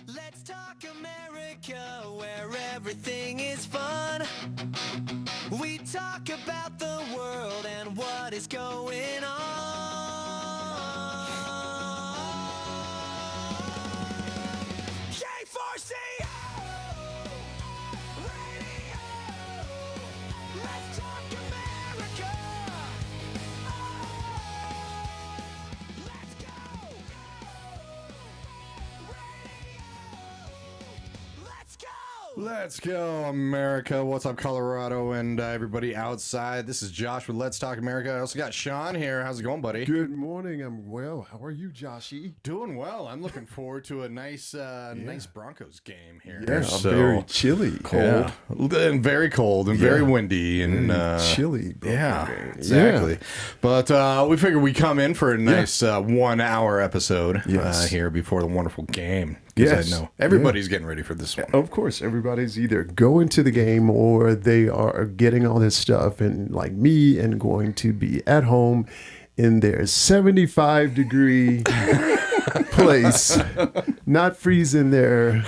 Let's talk America, where everything is fun. We talk about the world and what is going on. K4CO Radio. Let's talk America. Let's go. Let's go! Let's go, America. What's up, Colorado, and everybody outside? This is Josh with Let's Talk America. I also got Sean here. How's it going, buddy? Good morning. I'm well. How are you, Joshy? Doing well. I'm looking forward to a nice Broncos game here. Yeah, So, very chilly. cold. And very cold and very windy and chilly. Yeah, game. exactly. Yeah. But we figured we come in for a nice 1 hour episode Yes. here before the wonderful game. Because I know everybody's getting ready for this one. Of course, everybody's either going to the game or they are getting all this stuff, and like me, and going to be at home in their 75-degree place, not freezing their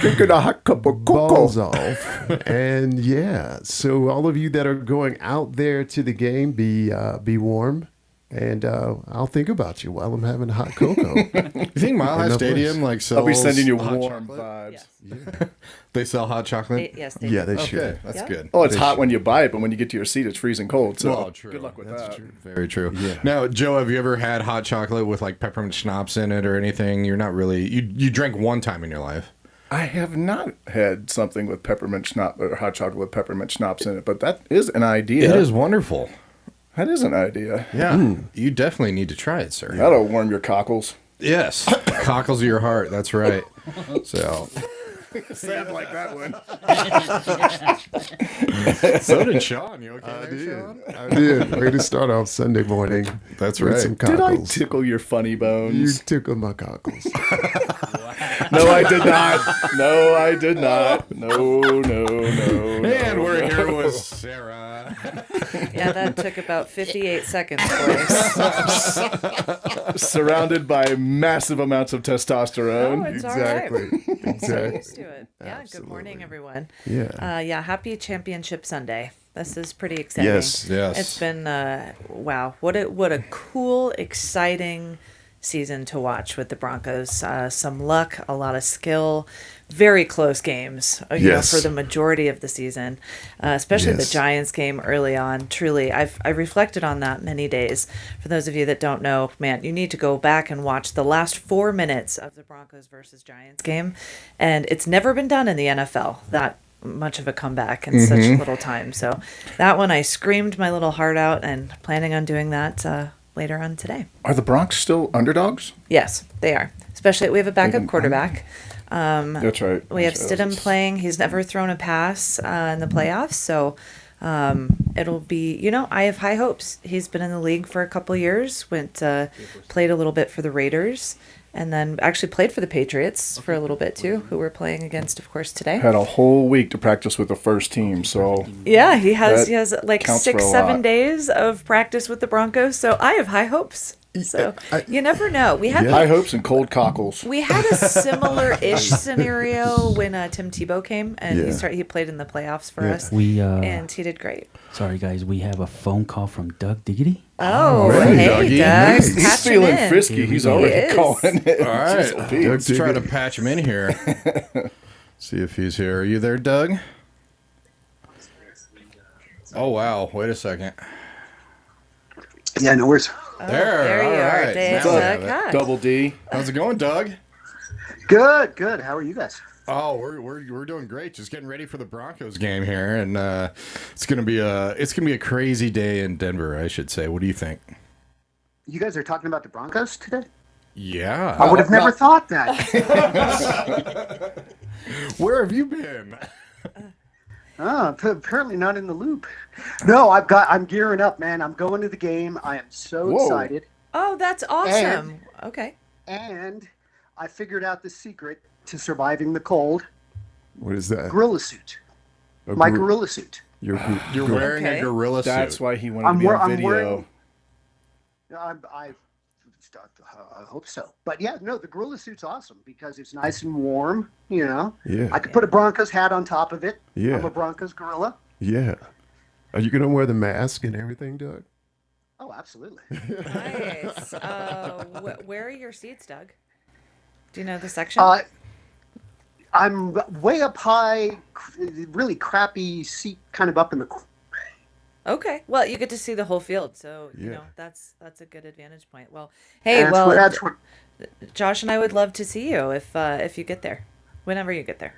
balls off. And so all of you that are going out there to the game, be warm. And I'll think about you while I'm having hot cocoa. You think Mile High Stadium sells? I'll be sending you hot warm chocolate? vibes. Yeah, They sell hot chocolate. Yes, they yeah, do. they should. Okay, that's Yeah. good. Oh, it's hot when you buy it, but when you get to your seat, it's freezing cold. So Well, true. good luck with That's that. true. Very true. Yeah. Now, Joe, have you ever had hot chocolate with like peppermint schnapps in it or anything? You're not really you drank one time in your life. I have not had something with peppermint schnapps or hot chocolate with peppermint schnapps in it, but that is an idea. It is wonderful. That is an idea. Yeah, you definitely need to try it, sir. That'll warm your cockles. Yes, cockles of your heart. That's right. So, Sound like that one. so did Sean. You okay, there, Sean? I did. Way to start off Sunday morning. That's with right. some Did I cockles. tickle your funny You bones? tickled my cockles. No, I did not. No, I did not. No. And we're here with Sarah. Yeah, that took about 58 seconds, boys. Surrounded by massive amounts of testosterone. Oh, it's all right. Exactly. So Exactly. used to it. Yeah, good morning, everyone. Yeah. Happy Championship Sunday. This is pretty exciting. Yes. It's been, wow, what a cool, exciting season to watch with the Broncos. Some luck, a lot of skill, very close games, Yes. for the majority of the season, especially the Yes. Giants game early on. Truly, I reflected on that many days. For those of you that don't know, man, you need to go back and watch the last 4 minutes of the Broncos versus Giants game, and it's never been done in the NFL. That much of a comeback in such little time. So that one, I screamed my little heart out, and planning on doing that later on today. Are the Bronx still underdogs? Yes, they are. Especially, we have a backup quarterback. That's right. We have That's right. Stidham playing. He's never thrown a pass in the playoffs, so it'll be. I have high hopes. He's been in the league for a couple years. Played a little bit for the Raiders, and then actually played for the Patriots for a little bit too, who we're playing against, of course, today. Had a whole week to practice with the first team, so Yeah, he has. That He has like counts for a 6-7 lot. days of practice with the Broncos, so I have high hopes. So you never know. We had high hopes and cold cockles. We had a similar-ish scenario when Tim Tebow came, and Yeah. he played in the playoffs for us, We and he did great. sorry guys, we have a phone call from Doug Diggity. Oh, Alrighty, hey, Dougie. Doug, Nice. He's patch him feeling in. frisky. He's He already is. calling it. All right, Jeez, Pete. let's try to patch him in here. See if he's here. Are you there, Doug? Oh wow! Wait a second. Yeah, no worries. There you all are, right. Dave. Now we Doug. have it. Hi. Double D. How's it going, Doug? Good, good. How are you guys? Oh, we're doing great. Just getting ready for the Broncos game here, and it's gonna be a crazy day in Denver, I should say. What do you think? You guys are talking about the Broncos today? Yeah. I would have never thought that. Where have you been? Apparently not in the loop. No, I'm gearing up, man. I'm going to the game. I am so Whoa. excited. Oh, that's awesome. Okay. And I figured out the secret to surviving the cold. What is that? Gorilla suit. A My gor- gorilla suit. You're You're wearing Okay. a gorilla suit. That's why he wanted I'm to be on wearing- video. I I hope so. But yeah, no, the gorilla suit's awesome because it's nice and warm. You know, Yeah. I could put a Broncos hat on top of it. Yeah. I'm a Broncos gorilla. Yeah. Are you going to wear the mask and everything, Doug? Oh, absolutely. Nice. Where are your seats, Doug? Do you know the section? I'm way up high, really crappy seat, kind of up in the. Okay. Well, you get to see the whole field, so you Yeah. know that's a good advantage point. Well, hey, That's what. Josh and I would love to see you if you get there, whenever you get there.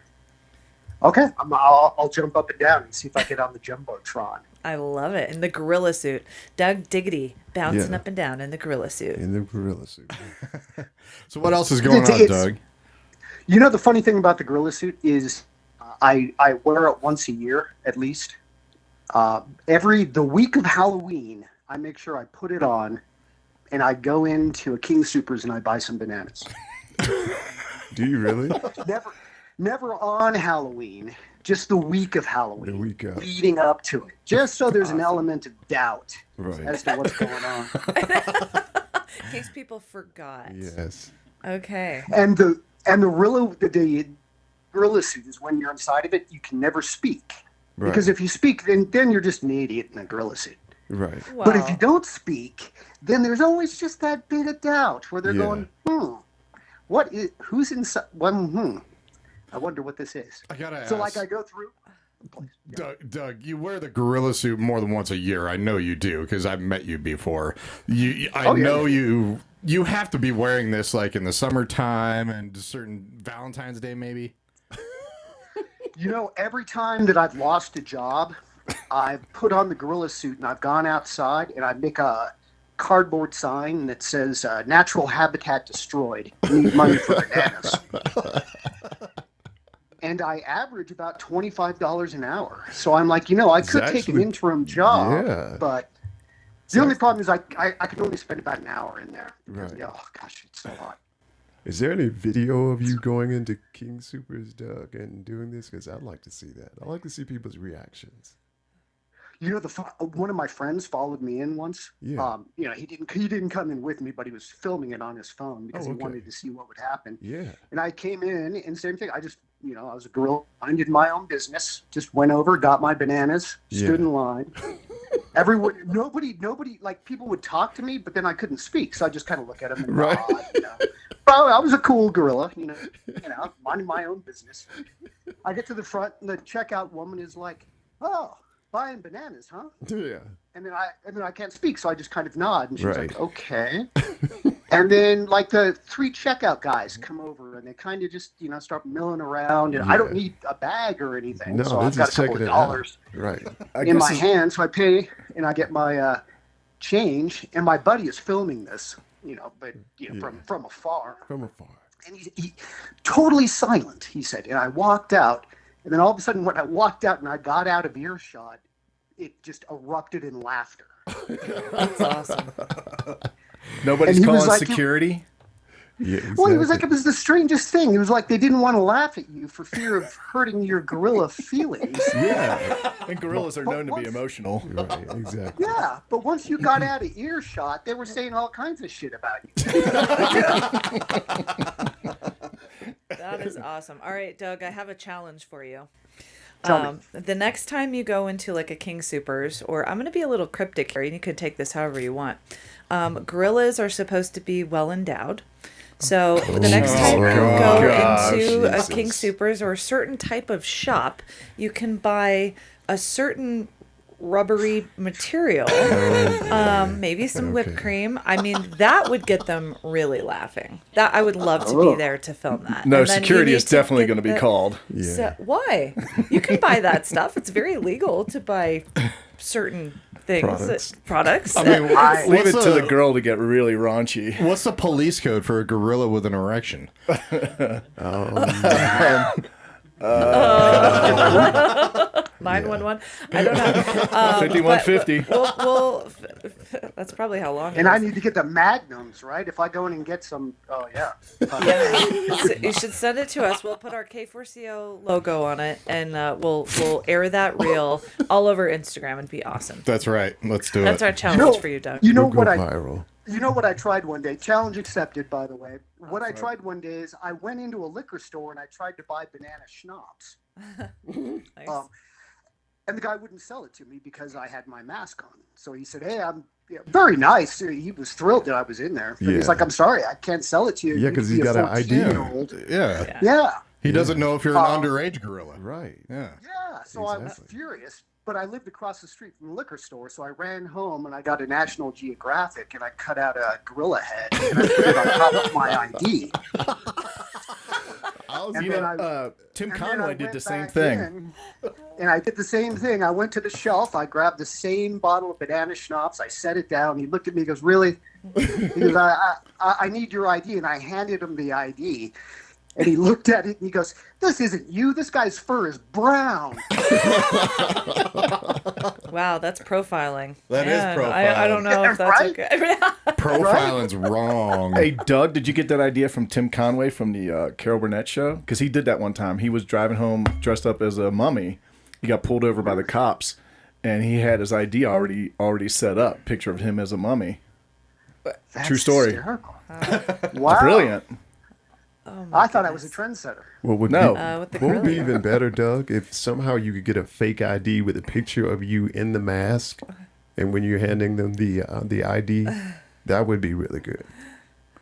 Okay, I'll jump up and down and see if I get on the jumbotron. I love it. In the gorilla suit. Doug Diggity bouncing Yeah. up and down in the gorilla suit. In the gorilla suit. So what else is going on, Doug? You know, the funny thing about the gorilla suit is I wear it once a year at least. The week of Halloween, I make sure I put it on, and I go into a King Soopers and I buy some bananas. Do you really? Never on Halloween, just the week of Halloween, The week of. leading up to it, just so there's an element of doubt Right. as to what's going on. In case people forgot. Yes. Okay. And the gorilla suit is when you're inside of it, you can never speak. Right. Because if you speak, then you're just an idiot in a gorilla suit. Right. But if you don't speak, then there's always just that bit of doubt where they're Yeah. going, who's inside? I wonder what this is. I gotta So, ask. like, I go through. Doug, you wear the gorilla suit more than once a year. I know you do because I've met you before. I know you have to be wearing this like in the summertime and certain Valentine's Day maybe. You know, every time that I've lost a job, I've put on the gorilla suit and I've gone outside and I make a cardboard sign that says natural habitat destroyed. Need money for bananas. And I average about $25 an hour. So I'm like, I could take an actually- interim job, Yeah. but the only problem is I can only spend about an hour in there. Because, Right. oh, gosh, it's so hot. Is there any video of you going into King Supers, Doug, and doing this? Because I'd like to see that. I'd like to see people's reactions. One of my friends followed me in once. Yeah. He didn't come in with me, but he was filming it on his phone because he okay. wanted to see what would happen. Yeah. And I came in and same thing. I just, I was a gorilla, minded my own business. Just went over, got my bananas, stood Yeah. in line. Everyone, nobody, like people would talk to me, but then I couldn't speak, so I just kind of look at them and Right. nod. Well, I was a cool gorilla, minding my own business. I get to the front, and the checkout woman is like, "Oh, buying bananas, huh?" Yeah. And then I can't speak, so I just kind of nod, and she's Right. like, "Okay." And then like the 3 checkout guys come over, and they kind of just start milling around, and I don't need a bag or anything, No, so they're I've got just a couple checking of it out. dollars Right. in my hand, so I pay, and I get my change, and my buddy is filming this, but from afar. From afar. And he totally silent, he said. And I walked out. And then all of a sudden, when I walked out and I got out of earshot, it just erupted in laughter. That's awesome. Nobody's And he was calling like, security. Yeah, exactly. Well, he was like, it was the strangest thing. It was like they didn't want to laugh at you for fear of hurting your gorilla feelings. Yeah. And gorillas are known to be emotional. Right. Exactly. Yeah, but once you got out of earshot, they were saying all kinds of shit about you. That is awesome. All right, Doug, I have a challenge for you. Tell me. The next time you go into like a King Supers, or I'm going to be a little cryptic here, and you could take this however you want. Gorillas are supposed to be well endowed. So the next time you go gosh, into a Jesus. King Supers or a certain type of shop, you can buy a certain rubbery material, maybe some whipped Okay. cream. I mean, that would get them really laughing. That I would love to be there to film that. No, And then you security need is definitely get going to be the- called. Yeah. So, why? You can buy that stuff. It's very legal to buy certain things. Products. I mean, Leave it what's to the girl to get really raunchy. What's the police code for a gorilla with an erection? 911. I don't know. 5150. Well, that's probably how long. And it I is. need to get the magnums, right? If I go in and get some, oh yeah. So you should send it to us. We'll put our K4CO logo on it, and we'll air that reel all over Instagram. It'd be awesome. That's right. Let's do That's it. our challenge for you, Doug. You know We'll go what viral. You know what I tried one day? Challenge accepted, by the way. What I tried one day is I went into a liquor store and I tried to buy banana schnapps. Nice. And the guy wouldn't sell it to me because I had my mask on. So he said, "Hey, I'm very nice." He was thrilled that I was in there. But Yeah. he's like, "I'm sorry, I can't sell it to you. Yeah, You 'cause need he's to be got a an ID. 14-year-old." Yeah. Yeah. He doesn't know if you're an underage gorilla. Right. Yeah. Yeah. So I was Exactly. furious. But I lived across the street from the liquor store, so I ran home and I got a National Geographic and I cut out a gorilla head and I put it on top of my ID. And You then know, Tim and then I Conway did went the same back thing. in, and I did the same thing. I went to the shelf. I grabbed the same bottle of banana schnapps. I set it down. He looked at me. He goes, "Really?" He goes, I need your ID." And I handed him the ID. And he looked at it and he goes, "This isn't you. This guy's fur is brown." Wow, that's profiling. That is Man, I don't know if that's Right? okay. Profiling's wrong. Hey, Doug, did you get that idea from Tim Conway from the Carol Burnett show? Because he did that one time. He was driving home dressed up as a mummy. He got pulled over by the cops, and he had his ID already set up. Picture of him as a mummy. That's True story. hysterical. Wow. Brilliant. I thought I was a trendsetter. What would No. be, With the what would be gorilla. even better, Doug, if somehow you could get a fake ID with a picture of you in the mask, and when you're handing them the ID, that would be really good.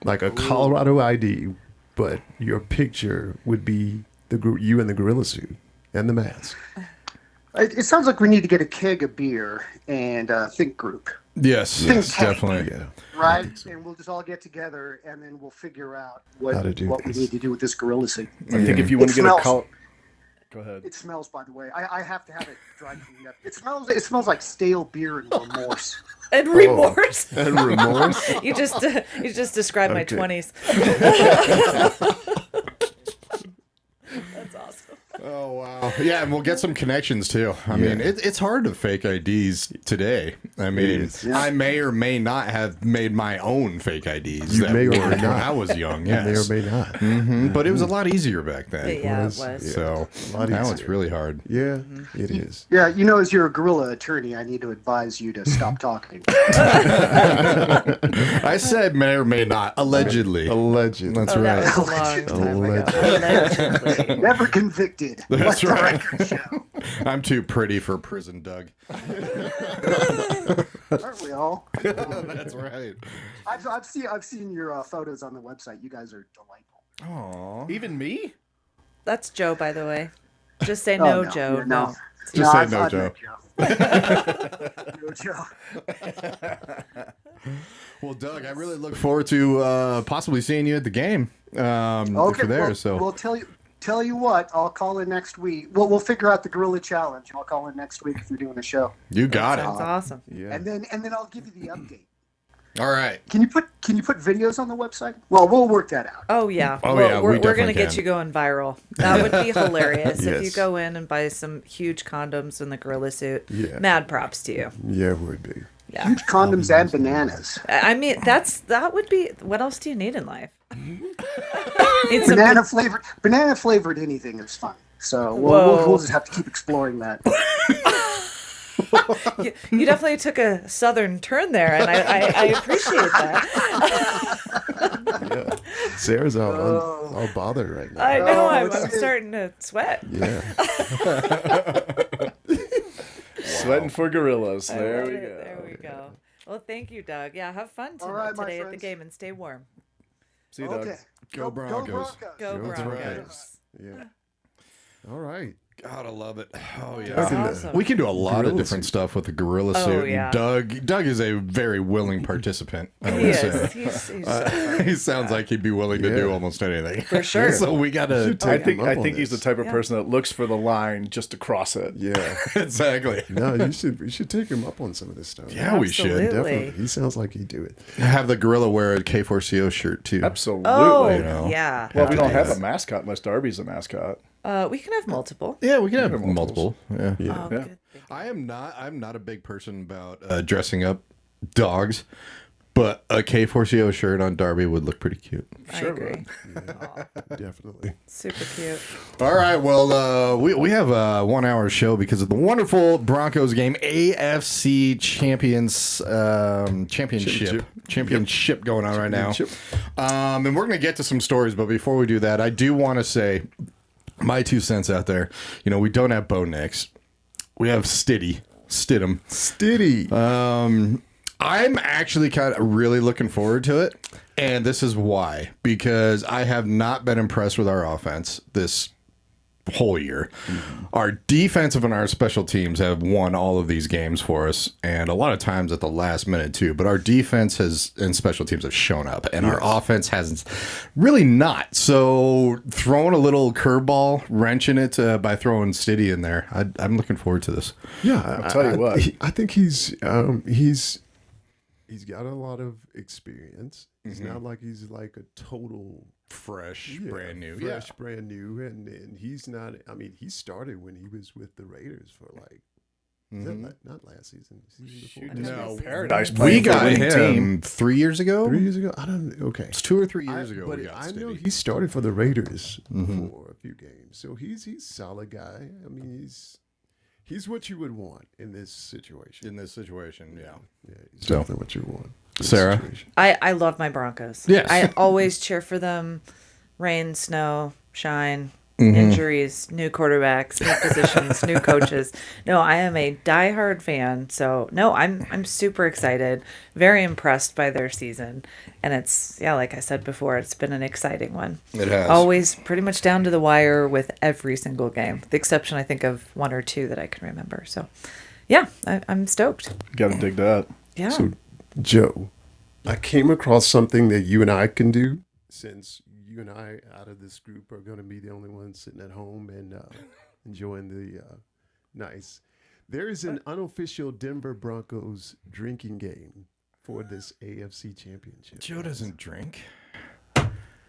Like a Colorado ID, but your picture would be you in the gorilla suit and the mask. It sounds like we need to get a keg of beer and a think group, Yes, Yes, definitely. Yeah. right? And we'll just all get together and then we'll figure out what How to do we this. need to do with this gorilla suit. I think if you want It to get a smells. call, go ahead. It smells, by the way. I have to have it dry cleaned up. It smells like stale beer and remorse. And remorse. And remorse. You just described my Okay. 20s. That's awesome. Oh wow! Yeah, and we'll get some connections too. I mean, it's hard to fake IDs today. I mean, is. I may or may not have made my own fake IDs. You that may or may worked when not. I was young. You may or Yes, may not. but it was a lot easier back then. Yeah, it was. was. So A lot now it's easier. really hard. Yeah, it is. Yeah, as you're a gorilla attorney, I need to advise you to stop talking. I said may or may not. Allegedly. Alleged. That's Oh, right. that was a long time ago. Alleged. Allegedly. Never convicted. That's Let the right. record show. I'm too pretty for prison, Doug. Aren't we all? That's right. I've seen your photos on the website. You guys are delightful. Aw. Even me? That's Joe, by the way. Just say Oh, no, no, Joe. yeah, No. Just say I've no, met Joe. No, Joe. Well, Doug, I really look forward to possibly seeing you at the game. If you're there. well, So we'll tell you what. I'll call in next week. We'll figure out the gorilla challenge. I'll call in next week if you're doing a show, you got it. Sounds awesome. Yeah. and then I'll give you the update. All right. Can you put videos on the website? Well, we'll work that out. Oh yeah. Oh, Well, yeah, we we're gonna definitely get can. you going viral. That would be hilarious if you Yes. go in and buy some huge condoms in the gorilla suit. Yeah. Mad props to you. Yeah, it would be. Yeah. Huge condoms and bananas. I mean, that would be. What else do you need in life? Need some Banana flavored anything is fine. So Whoa. we'll just have to keep exploring that. You definitely took a southern turn there, and I appreciate that. Yeah. Sarah's all bothered right now. I know I'm it's- starting to sweat. Yeah. Sweating for gorillas. I There love we it. go. There we go. Well, thank you, Doug. Yeah, have fun All right, my today at the friends. game and stay warm. See you, Doug. Okay. Go Broncos. Go That's Broncos. right. Yeah. All right. God, I love it. Oh yeah. That's in the- awesome. We can do a lot of Gorilla different suit. stuff with the gorilla Oh, suit. yeah. Doug is a very willing participant. I He would is. say. He's He sounds like he'd be willing to do Yeah. almost anything. For sure. So we gotta Take him I up on think he's the this. type of Yeah. person that looks for the line just to cross it. Yeah. exactly No, we should take him up on some of this stuff. Yeah, we should Absolutely. Definitely. He sounds like he'd do it. have the gorilla wear a K4CO shirt too. Absolutely. Oh, know. yeah. Well, we to don't do have that. a mascot unless Darby's a mascot. We can have multiple. Yeah, we can have have multiple. Yeah. Oh, Yeah. good. I'm not a big person about dressing up dogs, but a K4CO shirt on Darby would look pretty cute. I agree. Definitely. Super cute. All right, well, we have a 1 hour show because of the wonderful Broncos game, AFC championship going on right now. And we're going to get to some stories, but before we do that, I do want to say my 2 cents out there. You know, we don't have Bo Nix. We have Stidham. I'm actually kind of really looking forward to it. And this is why. Because I have not been impressed with our offense this whole year. Our defensive and our special teams have won all of these games for us. And a lot of times at the last minute, too. But our defense and special teams have shown up. And our offense hasn't really not. So throwing a little curveball, wrenching it by throwing Stiddy in there, I'm looking forward to this. Yeah, I'll tell you what. I think he's got a lot of experience. It's not like he's like a total Fresh, brand new. brand new, and he's not. I mean, he started when he was with the Raiders for like is that not last season, season before. No, Paradise. we playing for a got winning him 3 years ago. 3 years ago. I don't. Okay, It's 2 or 3 years ago. But we got I know Stiddy. he started for the Raiders for a few games, so he's a solid guy. I mean, he's what you would want in this situation. In this situation, yeah. Yeah, he's definitely what you want. in this Sarah? situation. I love my Broncos. Yes. I always cheer for them. Rain, snow, shine, injuries, new quarterbacks, new positions, new coaches. No, I am a diehard fan. So no, I'm super excited. Very impressed by their season. And it's like I said before, it's been an exciting one. It has. Always pretty much down to the wire with every single game. The exception I think of 1 or 2 that I can remember. So yeah, I'm stoked. Got to dig that. Yeah. So, Joe, I came across something that you and I can do since you and I out of this group are going to be the only ones sitting at home and enjoying the nice. There is an unofficial Denver Broncos drinking game for this AFC championship. Joe doesn't drink.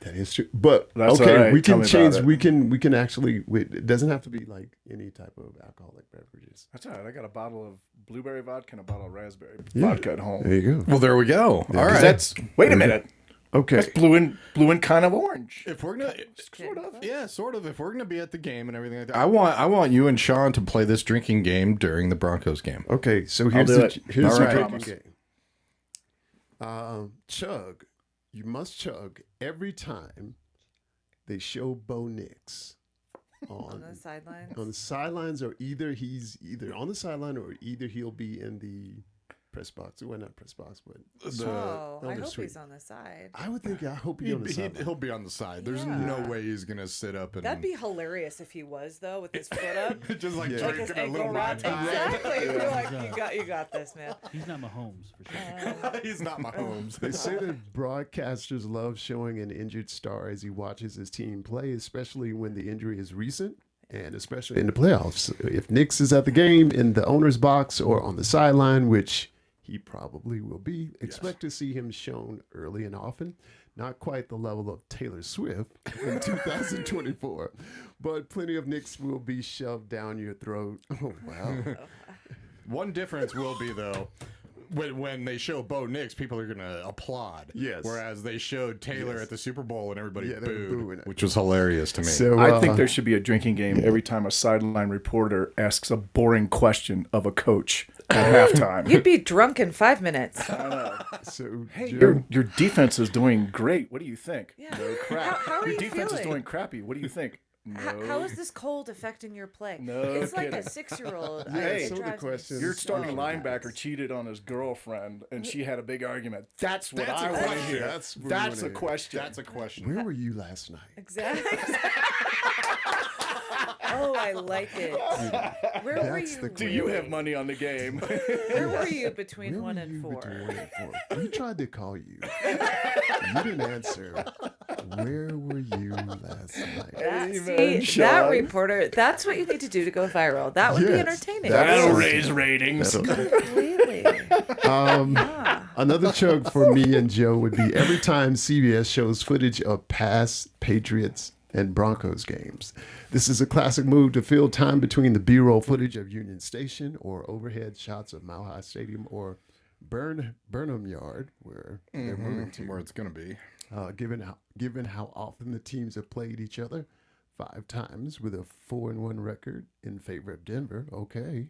That is true. But That's okay, all right. we Tell can me change. about We can actually. It doesn't have to be like any type of alcoholic beverages. That's all right. I got a bottle of blueberry vodka and a bottle of raspberry vodka at home. There you go. Well, there we go. All right. That's wait a minute. Okay. That's blue and kind of orange. If we're gonna, Sort of. yeah, sort of. If we're gonna be at the game and everything like that, I want you and Sean to play this drinking game during the Broncos game. Okay. So here's do the it. here's All the right. drinking game. Chug. You must chug every time they show Bo Nix On the sidelines. on the sidelines, or either he's either on the sideline or either he'll be in the press box. Well, not press box, but Oh, I the hope suite. he's on the side. I would think. I hope he's on the sideline. He'll be on the side. There's Yeah. no way he's gonna sit up and That'd be hilarious if he was though, with his foot up, just like Yeah. like his drinking a ankle little wrapped. Mai Tai. Exactly. You're like, you got this, man. He's not Mahomes for sure. He's not Mahomes. They say that broadcasters love showing an injured star as he watches his team play, especially when the injury is recent and especially in the playoffs. If Nix is at the game in the owner's box or on the sideline, which he probably will be, expect to see him shown early and often. Not quite the level of Taylor Swift in 2024, but plenty of Nix will be shoved down your throat. Oh, wow. One difference will be though, when they show Bo Nix, people are gonna applaud. Yes. Whereas they showed Taylor Yes. at the Super Bowl and everybody Yeah, they were booed, booing it. which was hilarious to me. So I think there should be a drinking game every time a sideline reporter asks a boring question of a coach at halftime. You'd be drunk in 5 minutes. so Hey, Joe, your defense is doing great. What do you think? Yeah. No crap. How are your you defense is feeling? doing crappy. What do you think? No. How is this cold affecting your play? No it's like kidding. a 6-year-old. Hey, so the question Your is- starting linebacker cheated on his girlfriend, and she had a big argument. That's what That's I a want to question. hear. That's what we That's a wanna hear. question. That's a question. where were you last night? Exactly. Oh, I like it. Where were That's you? the Do you have money on the game? Where were you between Where 1 were and you 4? between 1 and 4? We tried to call you. You didn't answer. Where were you last night? Amen, See, that Sean. reporter, that's what you need to do to go viral. That would be Yes, entertaining. That'll raise ratings. Completely. Another chug for me and Joe would be every time CBS shows footage of past Patriots and Broncos games. This is a classic move to fill time between the B-roll footage of Union Station or overhead shots of Mile High Stadium or Burnham Yard, where they're moving to. Where it's gonna be. Given how often the teams have played each other, 5 times with a 4-1 record in favor of Denver. Okay.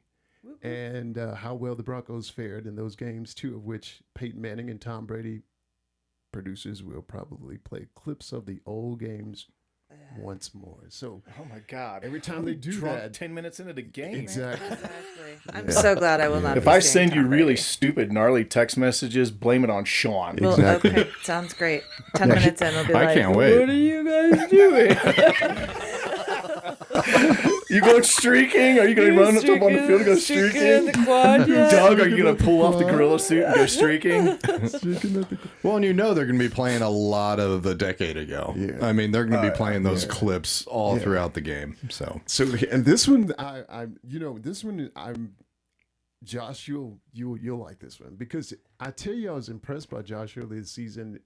And how well the Broncos fared in those games, 2 of which Peyton Manning and Tom Brady. Producers will probably play clips of the old games once more. So, Oh my God! every time they do drunk that, 10 minutes into the game. exactly. Exactly. I'm so glad I will not. If be I seeing send you Tom really Brady. stupid, gnarly text messages, blame it on Sean. Well, Exactly. okay, sounds great. 10 minutes in, I'll be I like, can't wait. "What are you guys doing?" You going streaking? Are you going to run up on the field and go Streaking in streaking? the quad, yeah. Doug, are you going to pull off the gorilla suit and go streaking? Well, and they're going to be playing a lot of a decade ago. Yeah. I mean, they're going to be playing those clips all throughout the game. So And this one, Josh, you'll like this one because I tell you, I was impressed by Josh early this season.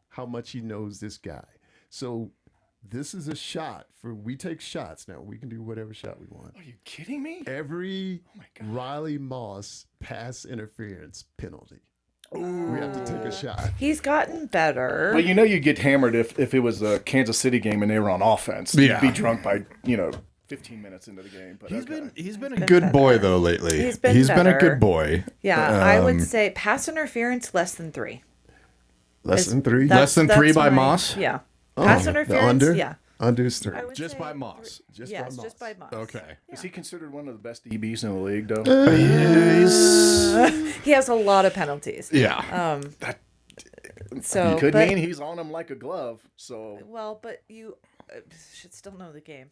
How much he knows this guy. So this is a shot we take shots now. We can do whatever shot we want. Are you kidding me? Every my God. Riley Moss pass interference penalty. We have to take a shot. He's gotten better. Well, you get hammered if it was a Kansas City game and they were on offense. Yeah. You'd be drunk by 15 minutes into the game. But he's been a been good better. boy though lately. He's been a better. good boy. Yeah, I would say pass interference less than 3. Less than 3. Less than 3 by my- Moss? Yeah. Pass The interference, under? yeah. Under is 3. I would Just say by Moss. Just yes, by just by Moss. Okay. is he considered one of the best DBs in the league, though? He has a lot of penalties. Yeah. So, He could but, mean he's on him like a glove. So well, but you should still know the game.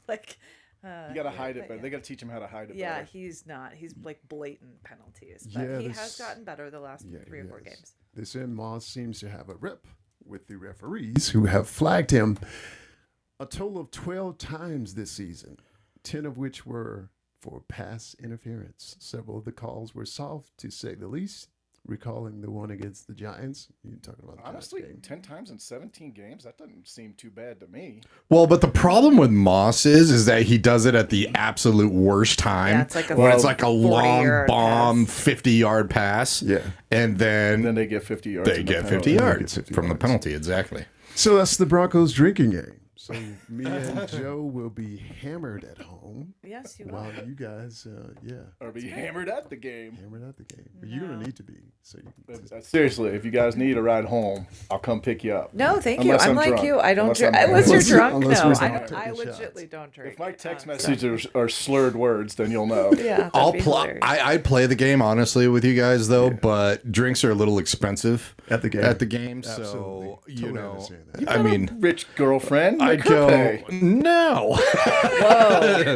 Like, you got to hide it, but they got to teach him how to hide it. yeah, better. he's not. He's like blatant penalties, but Yeah, he this- has gotten better the last 3 or 4 yes. games. This end Moss seems to have a rep with the referees who have flagged him a total of 12 times this season, 10 of which were for pass interference. Several of the calls were soft, to say the least. Recalling the one against the Giants, you're talking about the Honestly, Giants game. 10 times in 17 games, that doesn't seem too bad to me. Well, but the problem with Moss is that he does it at the absolute worst time. Yeah, it's like a where it's like a 40 long yard bomb, pass. 50-yard pass. Yeah. And then Then they get 50 yards. they in the get penalty. 50 yards 50 from the yards. penalty. Exactly. So that's the Broncos drinking game. So me and Joe will be hammered at home Yes, you while will. you guys, Or be hammered at the game. hammered at the game. But you're going to need to be. So you can. Seriously, if you guys need a ride home, I'll come pick you up. No, thank Unless you. I'm I'm like drunk. you. I don't Unless drink. I'm Unless you're drunk. drunk, Unless no. we're I not don't. I taking legitly shots. don't drink. If my text So- messages are slurred words, then you'll know. yeah, I'll that'd be play. hilarious. I play the game honestly with you guys though, but drinks are a little expensive At the game. At the game, Absolutely. so you Totally know. understand that. I mean, Rich girlfriend. I make her go pay. no, Whoa.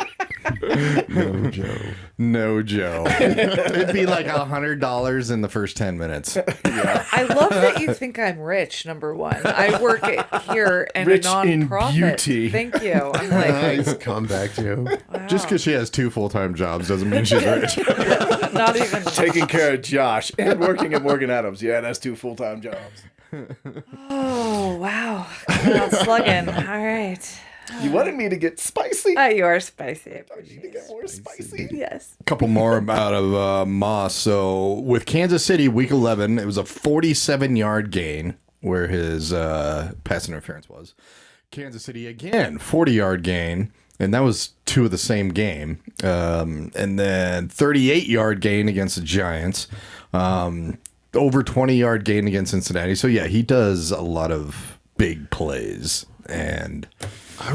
No, Joe. no, Joe. It'd be like $100 in the first 10 minutes. I love that you think I'm rich. Number one, I work here in Rich a in nonprofit. beauty. Thank you. I'm like, Nice comeback, Joe. Just because she has 2 full-time jobs doesn't mean she's rich. not even. Taking care of Josh and working at Morgan Adams. Yeah, that's 2 full-time jobs. Oh wow, coming out slugging. All right. You wanted me to get spicy? You are spicy. I I need appreciate to it. get more spicy. Yes. Couple more out of Moss. So with Kansas City, week 11, it was a 47-yard gain where his pass interference was. Kansas City again, 40-yard gain, and that was 2 of the same game. And then 38-yard gain against the Giants. Over 20-yard gain against Cincinnati. So yeah, he does a lot of big plays. And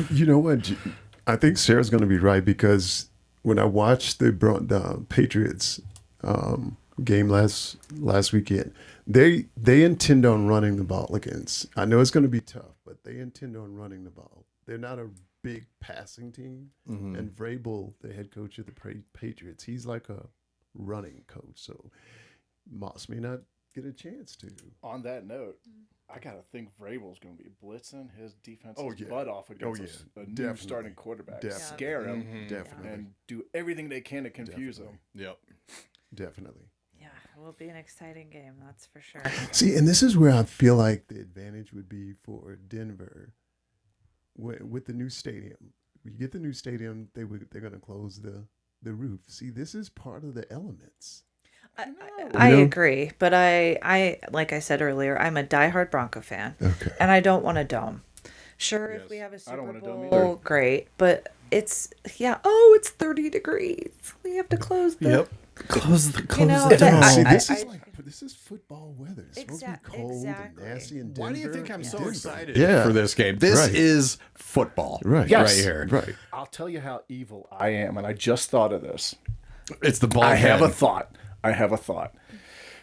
You know what? I think Sarah's going to be right because when I watched the Patriots game last weekend, they intend on running the ball against. I know it's going to be tough, but they intend on running the ball. They're not a big passing team. And Vrabel, the head coach of the Patriots, he's like a running coach. So Moss may not get a chance to. On that note, I got to think Vrabel's going to be blitzing his defense's Oh, yeah. butt off against Oh, yeah. a new Definitely. starting quarterback. Definitely. Scare him Definitely. and do everything they can to confuse him. yep. Definitely. Yeah, it will be an exciting game. That's for sure. See, and this is where I feel like the advantage would be for Denver with the new stadium. When you get the new stadium, they're going to close the roof. See, this is part of the elements. I agree, but I like I said earlier, I'm a diehard Bronco fan, and I don't want a dome. Sure, if we have a Super want a dome Bowl, great, but it's 30 degrees. We have to close the. Yep. Close the See, dome. this is football weather. It's supposed to be cold Exactly. and nasty in Denver. Why do you think I'm so excited Yeah. for this game? This Right. is football. Right. Yes. Right here. Right. I'll tell you how evil I am, and I just thought of this. It's the ball I head. have a thought.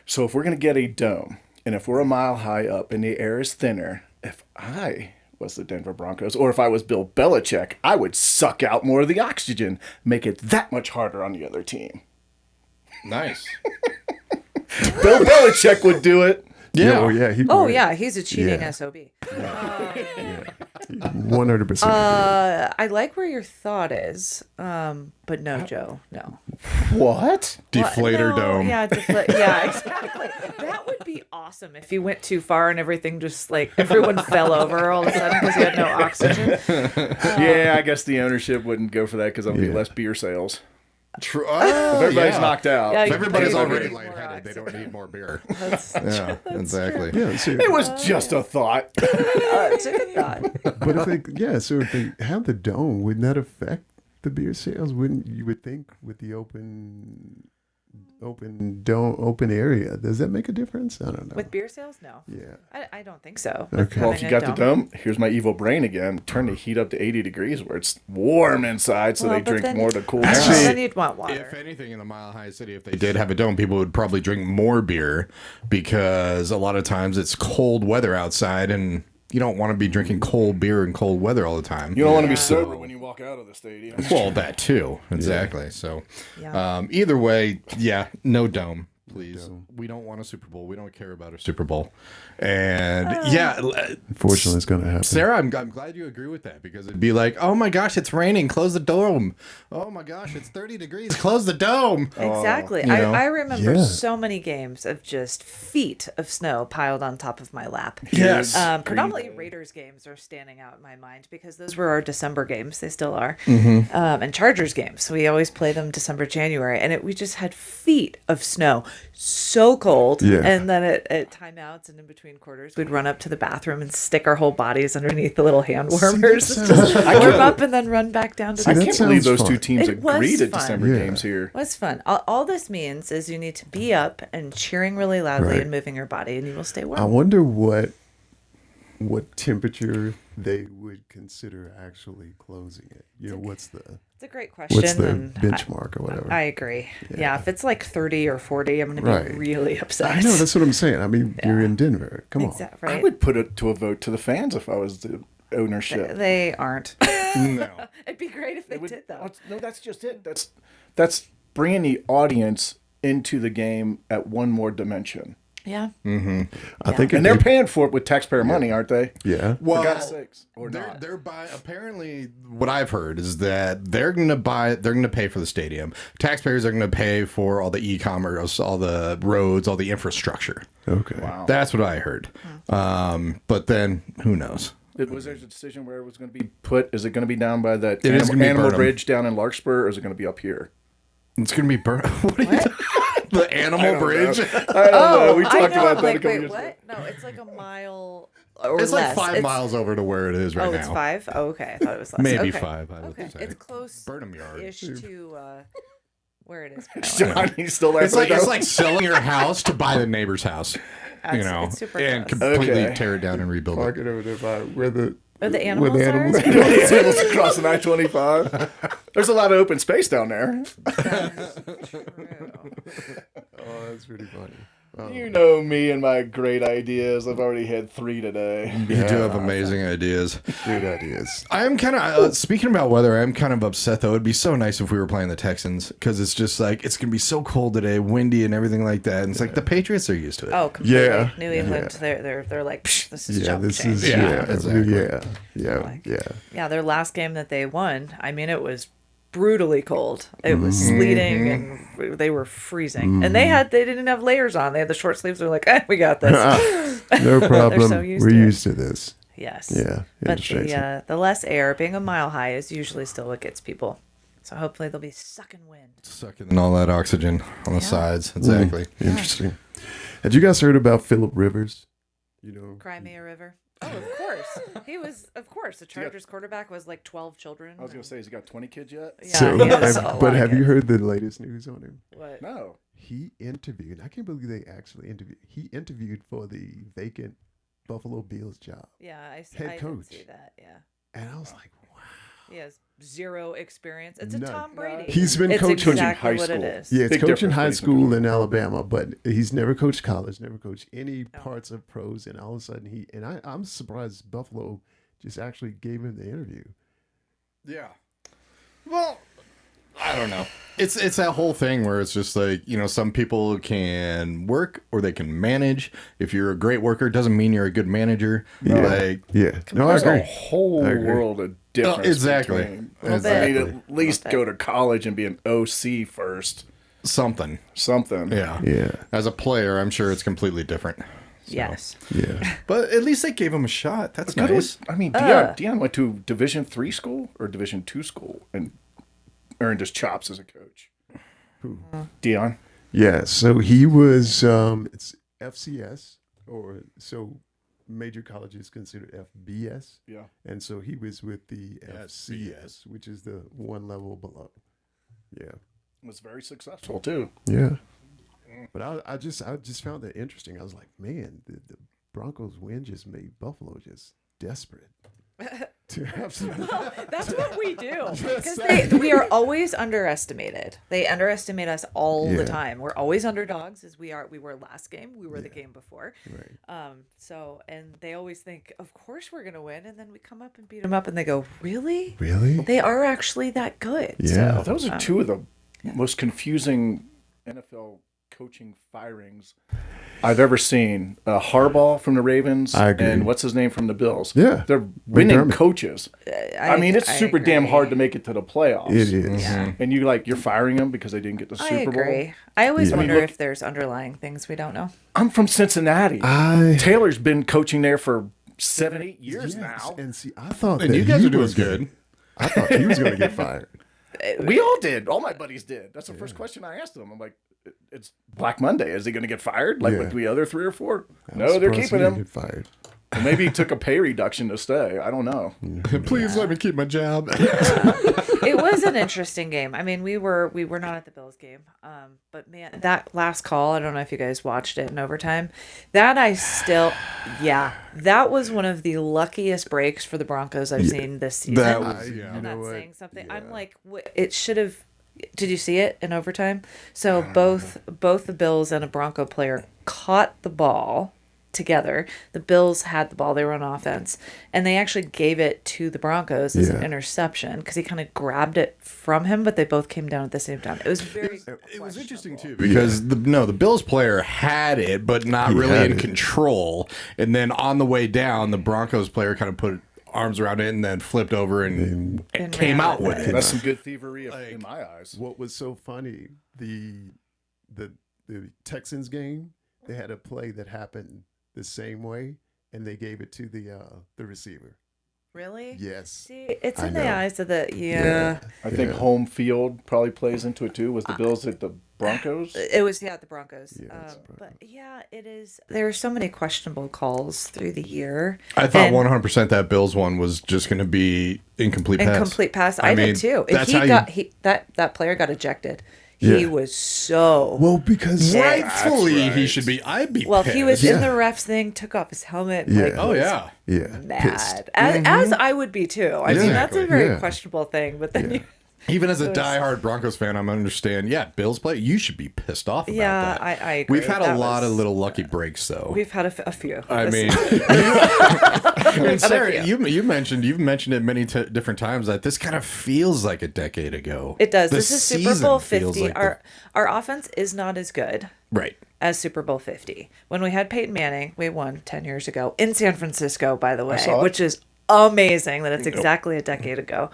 So if we're going to get a dome, and if we're a mile high up and the air is thinner, if I was the Denver Broncos, or if I was Bill Belichick, I would suck out more of the oxygen, make it that much harder on the other team. Nice. Bill Belichick would do it. Yeah. He Oh would. yeah, he's a cheating Yeah. SOB. 100%. I like where your thought is, but no, Joe, no. What? Deflator No, dome. Yeah, yeah, exactly. That would be awesome if you went too far and everything just like everyone fell over all of a sudden because you had no oxygen. Yeah, I guess the ownership wouldn't go for that because there'll be less beer sales. True. If everybody's knocked out. Yeah, If you everybody's pay already more lightheaded, they don't need more beer. That's Yeah, exactly. Yeah, so, It was just a thought. it's a good thought. but if they have the dome, wouldn't that affect the beer sales? Wouldn't you would think with the open area? Does that make a difference? I don't know. With beer sales, no. Yeah. I don't think so. Okay. Well, if you got the dome, here's my evil brain again. Turn the heat up to 80 degrees where it's warm inside so Well, they but drink then- more to cool Actually, down. then you'd want If water. anything, in the Mile High City, if they did have a dome, people would probably drink more beer because a lot of times it's cold weather outside and you don't want to be drinking cold beer in cold weather all the time. You don't want to be sober when you walk out of the stadium. Well, that too. Exactly. So, Yeah. either way, no dome, please. We don't want a Super Bowl. We don't care about a Super Bowl. And Unfortunately, it's going to happen. Sarah, I'm glad you agree with that because it'd be like, oh my gosh, it's raining. Close the dome. Oh my gosh, it's 30 degrees. Close the dome. Exactly. You know? I remember Yeah. so many games of just feet of snow piled on top of my lap. Yes. Predominantly Raiders games are standing out in my mind because those were our December games. They still are. Mm-hmm. And Chargers games. We always play them December, January. And we just had feet of snow. So cold. Yeah. And then at timeouts and in between quarters, we'd run up to the bathroom and stick our whole bodies underneath the little hand warmers. sounds- Warm up and then run back down to See, I the that can't table. believe sounds those two fun. teams It was agreed at fun. December Yeah. games here. It was fun. All this means is you need to be up and cheering really loudly Right. and moving your body, and you will stay warm. I wonder what temperature they would consider actually closing it. You know, what's the It's a great question. what's the and benchmark or whatever? I agree. Yeah. If it's like 30 or 40, I'm going to be Right. really upset. I know, that's what I'm saying. I mean, you're in Denver. Come on. exactly I right. would put it to a vote to the fans if I was the ownership. They aren't. No. It'd be great if they It would- did though. No, that's just it. That's bringing the audience into the game at one more dimension. Yeah. I think And they're paying for it with taxpayer money, aren't they? yeah. Well, For God's sakes. Or they're, not. they're buy, apparently what I've heard is that they're going to pay for the stadium. Taxpayers are going to pay for all the e-commerce, all the roads, all the infrastructure. Okay. Wow. That's what I heard. But then who knows? Was there a decision where it was going to be put? Is it going to be down by that It is gonna be animal Burnham. bridge down in Larkspur, or is it going to be up here? It's going to be what are you the animal bridge? I don't know. We I talked know. about that a Like, couple wait, years ago. what? No, it's like a mile or It's like less. 5 miles over to where it is right Oh, now. it's 5? Oh, okay. I thought it was less. Maybe okay. 5, I would Okay. say. It's close Burnham Yard. ish to where it is. currently. John, you still there? It's like selling your house to buy the neighbor's house. It's super and close. completely Okay. tear it down and rebuild it. Park it over there by where the Where the where animals the are? animals The animals acrossing I-25. There's a lot of open space down there. Oh, that's pretty funny. You know me and my great ideas. I've already had 3 today. You do have amazing ideas. Good ideas. I am kind of speaking about weather. I'm kind of upset though. It'd be so nice if we were playing the Texans because it's just like it's gonna be so cold today, windy and everything like that. And it's like the Patriots are used to it. Oh, completely. Yeah. New England, they're like, Psh, this is Yeah, jump this change. is Yeah, exactly. yeah. Yeah, their last game that they won, I mean, it was brutally cold. It was sleeting and they were freezing. And they didn't have layers on. They had the short sleeves. They're like, we got this. No problem. so used We're to it. used to this. Yes. Yeah, But illustrates it. the less air, being a mile high, is usually still what gets people. So hopefully they'll be sucking wind. Sucking in all that oxygen on the sides. Exactly. Interesting. Had you guys heard about Phillip Rivers? You know, Cry me a river. Oh, of course. He was, of course. The Chargers quarterback was like 12 children. I was going to say, has he got 20 kids yet? Yeah, so, he has a lot but of have you kids. heard the latest news on him? What? No. He interviewed. I can't believe they actually interviewed. He interviewed for the vacant Buffalo Bills job, Yeah, I Head did coach. see that. Yeah. and I was like, wow. He has zero experience. It's a None. Tom Brady. He's been it's coaching exactly high what school. it is. Yeah, it's Big coaching difference high between school coaching in Alabama, but he's never coached college, never coached any No. parts of pros, and all of a sudden I'm surprised Buffalo just actually gave him the interview. Yeah. Well, I don't know. It's that whole thing where it's just like, you know, some people can work or they can manage. If you're a great worker, it doesn't mean you're a good manager. Yeah. Like, Yeah, no, I There's a agree. whole I agree. world of difference. exactly. between- Exactly. I mean, at least go to college and be an OC first. Something. Something. Yeah. Yeah, As a player, I'm sure it's completely different. Yes. yeah. But at least they gave him a shot. That's Good nice. was- I mean, Deion went to Division III school or Division II school and earned his chops as a coach. Who? Deion. Yeah, so he was it's FCS, or so major colleges considered FBS. Yeah. And so he was with the FCS. FCS, which is the one level below. Yeah. Was very successful too. Yeah. But I just found that interesting. I was like, man, the Broncos win just made Buffalo just desperate to have some. That's what we do. Because we are always underestimated. They underestimate us all Yeah. the time. We're always underdogs, as we were last game. We were the game before. Right. So, and they always think, of course we're gonna win, and then we come up and beat them up, and they go, really? Really? They are actually that good. Yeah. So, Those are two of the most confusing NFL coaching firings I've ever seen. Harbaugh from the Ravens I agree. and what's his name from the Bills. Yeah. They're winning McDermott. coaches. I mean, it's super damn agree. hard to make it to the playoffs. It is. And you're firing them because they didn't get the Super I Bowl. agree. I always Yeah. wonder look- if there's underlying things we don't know. I'm from Cincinnati. I Taylor's been coaching there for 7-8 years yes, now. and see, I thought And that you guys he are doing was good. I thought he was going to get fired. We all did. All my buddies did. That's the first question I asked them. I'm like, it's Black Monday. Is he going to get fired like Yeah. with the other 3 or 4? I was No, they're surprised he keeping didn't him. Get fired. Well, maybe he took a pay reduction to stay. I don't know. Please let me keep my job. It was an interesting game. I mean, we were not at the Bills game, but man, that last call, I don't know if you guys watched it in overtime. That that was one of the luckiest breaks for the Broncos I've seen this season. That was, you I'm know not what? saying something. I'm like, it should have. Did you see it in overtime? So both the Bills and a Bronco player caught the ball together. The Bills had the ball. They were on offense, and they actually gave it to the Broncos as an Yeah. interception because he kind of grabbed it from him, but they both came down at the same time. It was very. It was interesting too because the Bills player had it, but not really had in it. control. And then on the way down, the Broncos player kind of put arms around it and then flipped over and And came ran out with with it. it. That's some good thievery in my eyes. What was so funny, the Texans game, they had a play that happened the same way, and they gave it to the receiver. Really? Yes. See, it's I in the know. eyes of the I think home field probably plays into it too. Was the Bills at the Broncos? It was the Broncos. Yeah, it's the But yeah, it is. There are so many questionable calls through the year. I thought And 100% that Bills one was just going to be incomplete pass. incomplete pass. I I mean, did too. And that's he how got you- that player got ejected. He Yeah. was so Well, because Rightfully, That's he right. should be. I'd be. well. He was pissed. in the ref's thing, took off his helmet. Yeah. Like, Oh was yeah. yeah, pissed. mad. As I would be too. I mean, that's a Exactly. very Yeah. questionable thing. But then you. Even as a diehard Broncos fan, I'm understand. Yeah, Bills play. You should be pissed off about Yeah, that. I agree. We've had a That lot of was- little lucky breaks, though. We've had a few. I This- mean, and Sarah, few. you've mentioned it many different times that this kind of feels like a decade ago. it does. The This is Super season Bowl feels 50. like Our offense is not as good right. as Super Bowl 50. When we had Peyton Manning, we won 10 years ago in San Francisco, by the way, saw it. which is amazing that it's exactly a decade ago.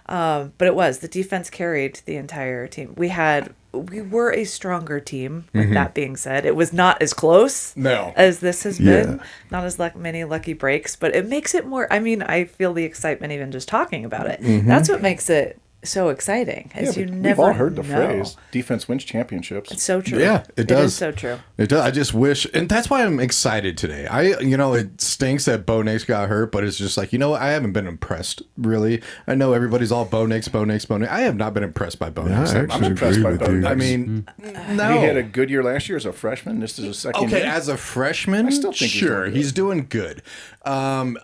But it was. The defense carried the entire team. We were a stronger team. With that being said, it was not as close No. as this has Yeah. been. Not as many lucky breaks, but it makes it more. I mean, I feel the excitement even just talking about it. That's what makes it so exciting, as you We've never all heard the know. phrase "defense wins championships." It's so true. Yeah, it does. It is so true. It does. I just wish, and that's why I'm excited today. It stinks that Bo Nix got hurt, but it's just like, I haven't been impressed, really. I know everybody's all Bo Nix, Bo Nix, Bo Nix. I have not been impressed by Bo Nix. I I'm actually impressed agree by with Bo you. Nix. I mean, no. He had a good year last year as a freshman. This is his second Okay, year. as a freshman, I still think he's doing good. I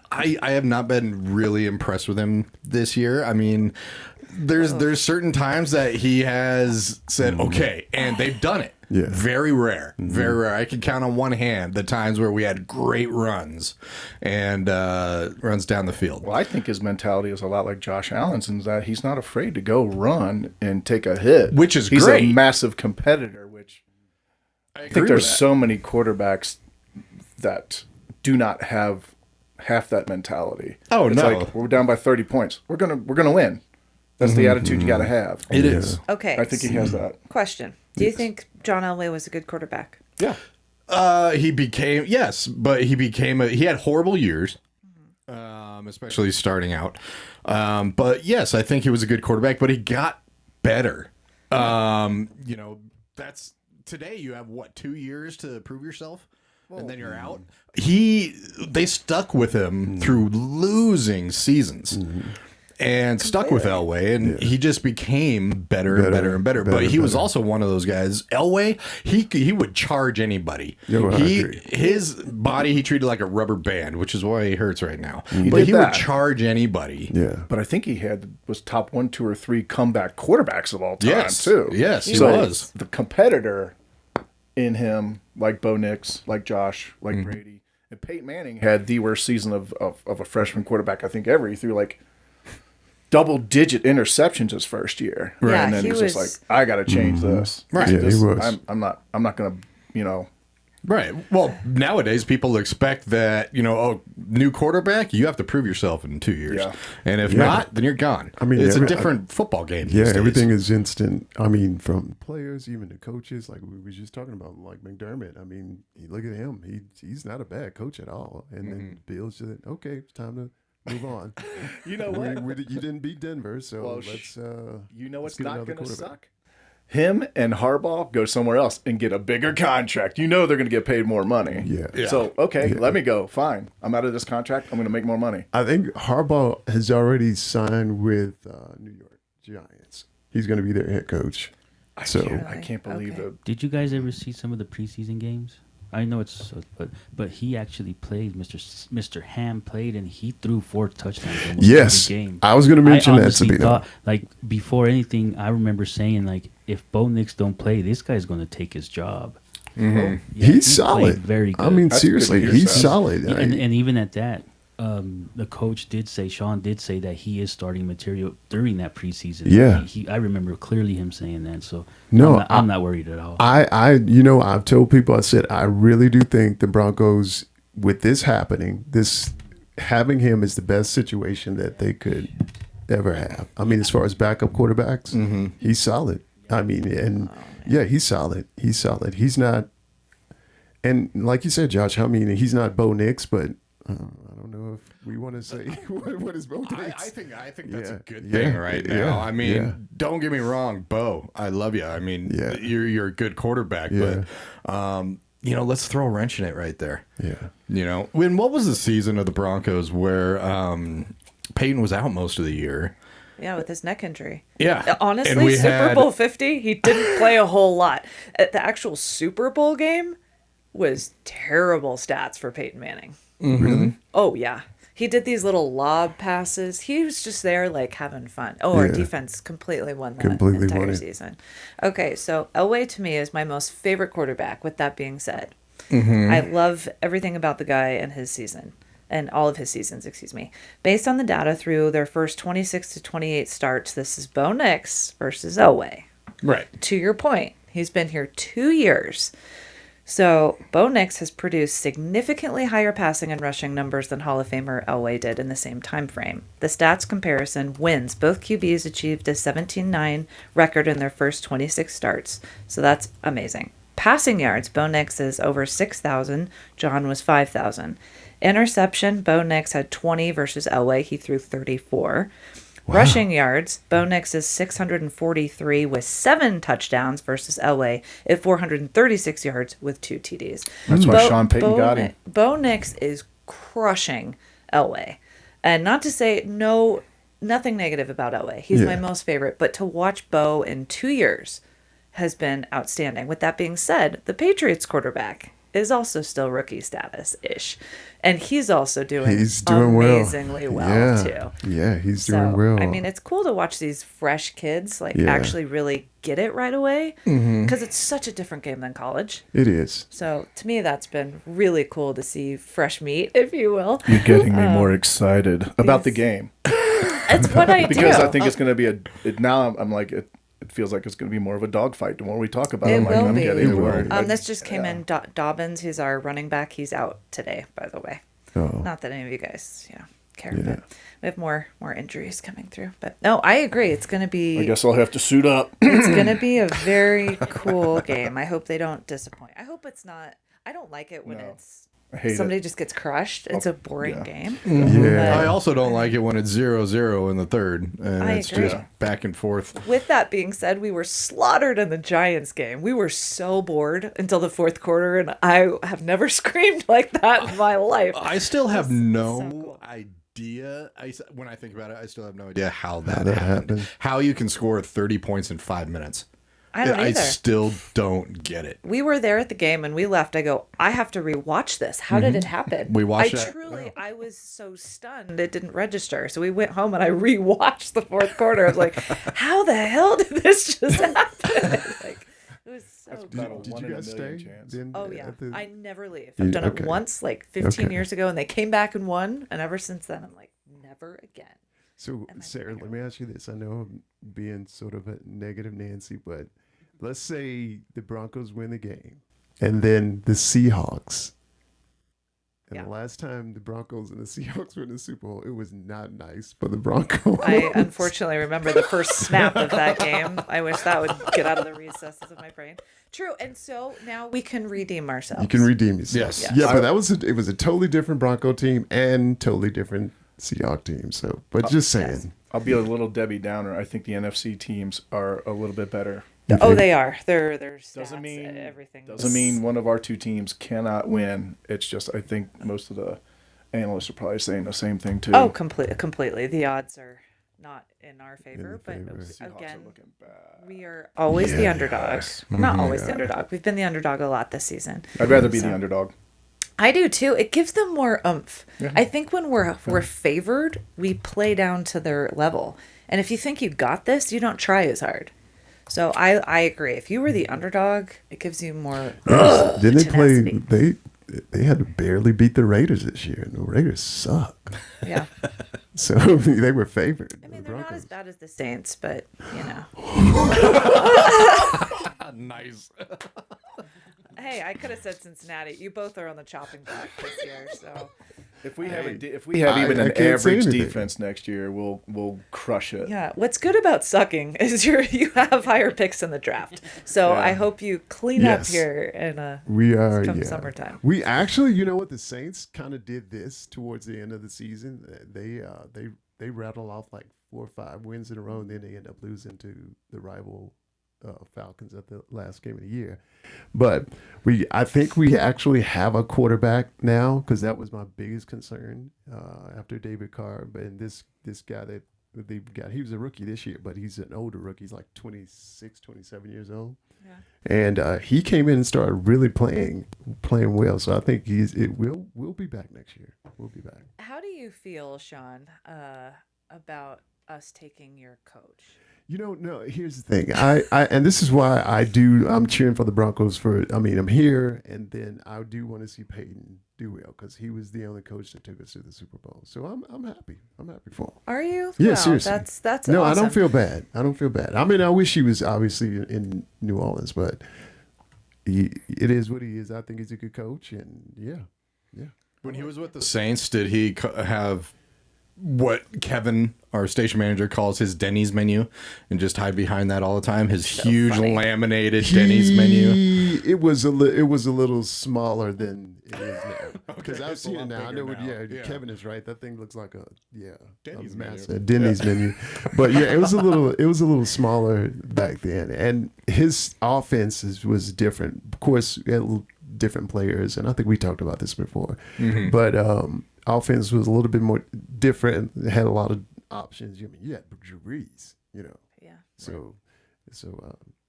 have not been really impressed with him this year. I mean, there's certain times that he has said okay, and they've done it. Yeah. Very rare, very rare. I can count on one hand the times where we had great runs and runs down the field. Well, I think his mentality is a lot like Josh Allen's in that he's not afraid to go run and take a hit, Which is he's great. a massive competitor. Which I think there's so many quarterbacks that do not have half that mentality. Oh, it's no. like we're down by 30 points. We're gonna win. That's the attitude you got to have. It is. Okay. I think he has that. Question: do you think John Elway was a good quarterback? Yeah. He became he had horrible years, especially starting out. But yes, I think he was a good quarterback, but he got better. That's today you have 2 years to prove yourself, and then you're out. They stuck with him through losing seasons. And stuck with Elway, and he just became better and better and better. But he was also one of those guys. Elway, he would charge anybody. Yeah, well, I agree. His body he treated like a rubber band, which is why he hurts right now. He But did he would that. charge anybody. Yeah. But I think he was top 1, 2, or 3 comeback quarterbacks of all time Yes. too. Yes, he So was. the competitor in him, like Bo Nix, like Josh, like Brady, and Peyton Manning had the worst season of a freshman quarterback I think ever. He threw like double-digit interceptions his first year, Yeah, and then he he's just was- like, I got to change this. Right. Yeah, This- he was. I'm not gonna, Right. Well, nowadays people expect that, new quarterback, you have to prove yourself in 2 years. Yeah. And if not, then you're gone. I mean, it's a every- different football game. Yeah, these days. everything is instant. I mean, from players, even to coaches, like we were just talking about, like McDermott. I mean, you look at him; he's not a bad coach at all. And then Bill's just okay. It's time to move on. You know what? You didn't beat Denver, so Well, let's. You know let's what's get not another going to quarterback. suck? Him and Harbaugh go somewhere else and get a bigger contract. You know they're going to get paid more money. Yeah. So, okay, let me go. Fine. I'm out of this contract. I'm going to make more money. I think Harbaugh has already signed with New York Giants. He's going to be their head coach. I Really? can't believe Okay. that. Did you guys ever see some of the preseason games? I know but he actually played. Mr. Ham played, and he threw 4 touchdowns almost Yes, every game. I was going to mention that. honestly Sabino. thought, like, before anything, I remember saying, like, if Bo Nix don't play, this guy's going to take his job. Yeah, He's he played solid. very good. I mean, That's good to seriously, hear, he's Seth. solid. Yeah, and even at that, the coach did say, Sean did say that he is starting material during that preseason. Yeah. I remember clearly him saying that. So No, I'm not worried at all. I've told people, I said, I really do think the Broncos, with this happening, having him is the best situation that they could ever have. I mean, as far as backup quarterbacks, he's solid. I mean, and he's solid. He's solid. He's not, and like you said, Josh, I mean, he's not Bo Nix, but I don't know if we want to say what is Bo Nix. I think that's a Yeah. good Yeah. thing right now. Yeah. I mean, Yeah. don't get me wrong, Bo. I love you. I mean, Yeah. you're a good quarterback, Yeah. but let's throw a wrench in it right there. Yeah. When what was the season of the Broncos where Peyton was out most of the year? Yeah, with his neck injury. Yeah. And Honestly, we Super had- Bowl 50, he didn't play a whole lot. At the actual Super Bowl game was terrible stats for Peyton Manning. Really? Oh, yeah. He did these little lob passes. He was just there, like, having fun. Oh, our Yeah. defense completely won that Completely entire won it. season. Okay, so Elway, to me, is my most favorite quarterback, with that being said. I love everything about the guy and his season. And all of his seasons, excuse me. Based on the data through their first 26 to 28 starts, this is Bo Nix versus Elway. Right. To your point, he's been here 2 years. So Bo Nix has produced significantly higher passing and rushing numbers than Hall of Famer Elway did in the same time frame. The stats comparison wins. Both QBs achieved a 17-9 record in their first 26 starts. So that's amazing. Passing yards, Bo Nix is over 6,000. John was 5,000. Interception, Bo Nix had 20 versus Elway. He threw 34. Rushing yards, Bo Nix is 643 with 7 touchdowns versus Elway at 436 yards with 2 TDs. That's why Sean Payton got him. Bo Nix is crushing Elway. And not to say nothing negative about Elway. He's my most favorite. But to watch Bo in 2 years has been outstanding. With that being said, the Patriots quarterback is also still rookie status-ish. And he's also doing amazingly well too. Yeah, he's doing well. I mean, it's cool to watch these fresh kids actually really get it right away because it's such a different game than college. It is. So to me, that's been really cool to see fresh meat, if you will. You're getting me more excited about the game. It's what I do. Because I think it's going to be now I'm like, it feels like it's going to be more of a dogfight. The more we talk about it, I'm getting worried. This just came in. Dobbins, who's our running back, he's out today, by the way. Oh. Not that any of you guys, care, but we have more injuries coming through. But no, I agree. It's going to be. I guess I'll have to suit up. It's going to be a very cool game. I hope they don't disappoint. I hope it's not. I don't like it when somebody just gets crushed. It's a boring game. Yeah. I also don't like it when it's 0-0 in the third, and I it's agree. just back and forth. With that being said, we were slaughtered in the Giants game. We were so bored until the fourth quarter, and I have never screamed like that in my life. I still have no so cool. idea. When I think about it, I still have no idea how that happened. How you can score 30 points in 5 minutes. I don't either. I still don't get it. We were there at the game and we left. I go, I have to rewatch this. How did it happen? We watched that. I was so stunned it didn't register. So we went home and I rewatched the fourth quarter. I was like, how the hell did this just happen? Like, it was so cool. Did you guys stay? Oh yeah, I never leave. I've done it once, like 15 years ago, and they came back and won. And ever since then, I'm like, never again. So, Sarah, let me ask you this. I know I'm being sort of a negative Nancy, but let's say the Broncos win the game and then the Seahawks. And the last time the Broncos and the Seahawks were in the Super Bowl, it was not nice for the Broncos. I unfortunately remember the first snap of that game. I wish that would get out of the recesses of my brain. True. And so now we can redeem ourselves. You can redeem yourself. Yes. Yeah, but it was a totally different Bronco team and totally different Seahawks team. So, but just saying. Yes. I'll be a little Debbie Downer. I think the NFC teams are a little bit better. Oh, they are. They're stats, Doesn't mean everything. Doesn't mean one of our two teams cannot win. It's just I think most of the analysts are probably saying the same thing too. Oh, completely. The odds are not in our favor, but again, we are always the underdog. Not always the underdog. We've been the underdog a lot this season. I'd rather be the underdog. I do too. It gives them more oomph. Yeah. I think when we're favored, we play down to their level. And if you think you got this, you don't try as hard. So I agree. If you were the underdog, it gives you more. Didn't tenacity. they play? They had to barely beat the Raiders this year, and the Raiders suck. Yeah. So they were favored. I mean, they're not as bad as the Saints, but Nice. Hey, I could have said Cincinnati. You both are on the chopping block this year, so. If we have even an can't say average anything. defense next year, we'll crush it. Yeah, what's good about sucking is you have higher picks in the draft. So I hope you clean up Yes. here and We are come summertime. We actually, you know what, the Saints kind of did this towards the end of the season. They rattle off like 4 or 5 wins in a row, and then they end up losing to the rival Falcons at the last game of the year. But I think we actually have a quarterback now, because that was my biggest concern after David Carr. And this guy that they've got, he was a rookie this year, but he's an older rookie. He's like 26, 27 years old. Yeah. And he came in and started really playing well. So I think we'll be back next year. We'll be back. How do you feel, Sean, about us taking your coach? No, here's the thing. I and this is why I'm cheering for the Broncos I'm here, and then I do want to see Peyton do well, because he was the only coach that took us to the Super Bowl. So I'm happy. I'm happy for him. Are you? Yeah, Wow, seriously. That's no, awesome. I don't feel bad. I mean, I wish he was obviously in New Orleans, but it is what he is. I think he's a good coach, and yeah. When he was with the Saints, did he have what Kevin, our station manager, calls his Denny's menu, and just hide behind that all the time. His huge laminated Denny's menu. It was a little smaller than it is now. Because I've seen it now. I know what. Yeah, Kevin is right. That thing looks like a Denny's massive Denny's menu. But yeah, it was a little smaller back then, and his offense was different. Of course, he had different players, and I think we talked about this before. But offense was a little bit more different. It had a lot of options. I mean, you had Drew Brees, Yeah. So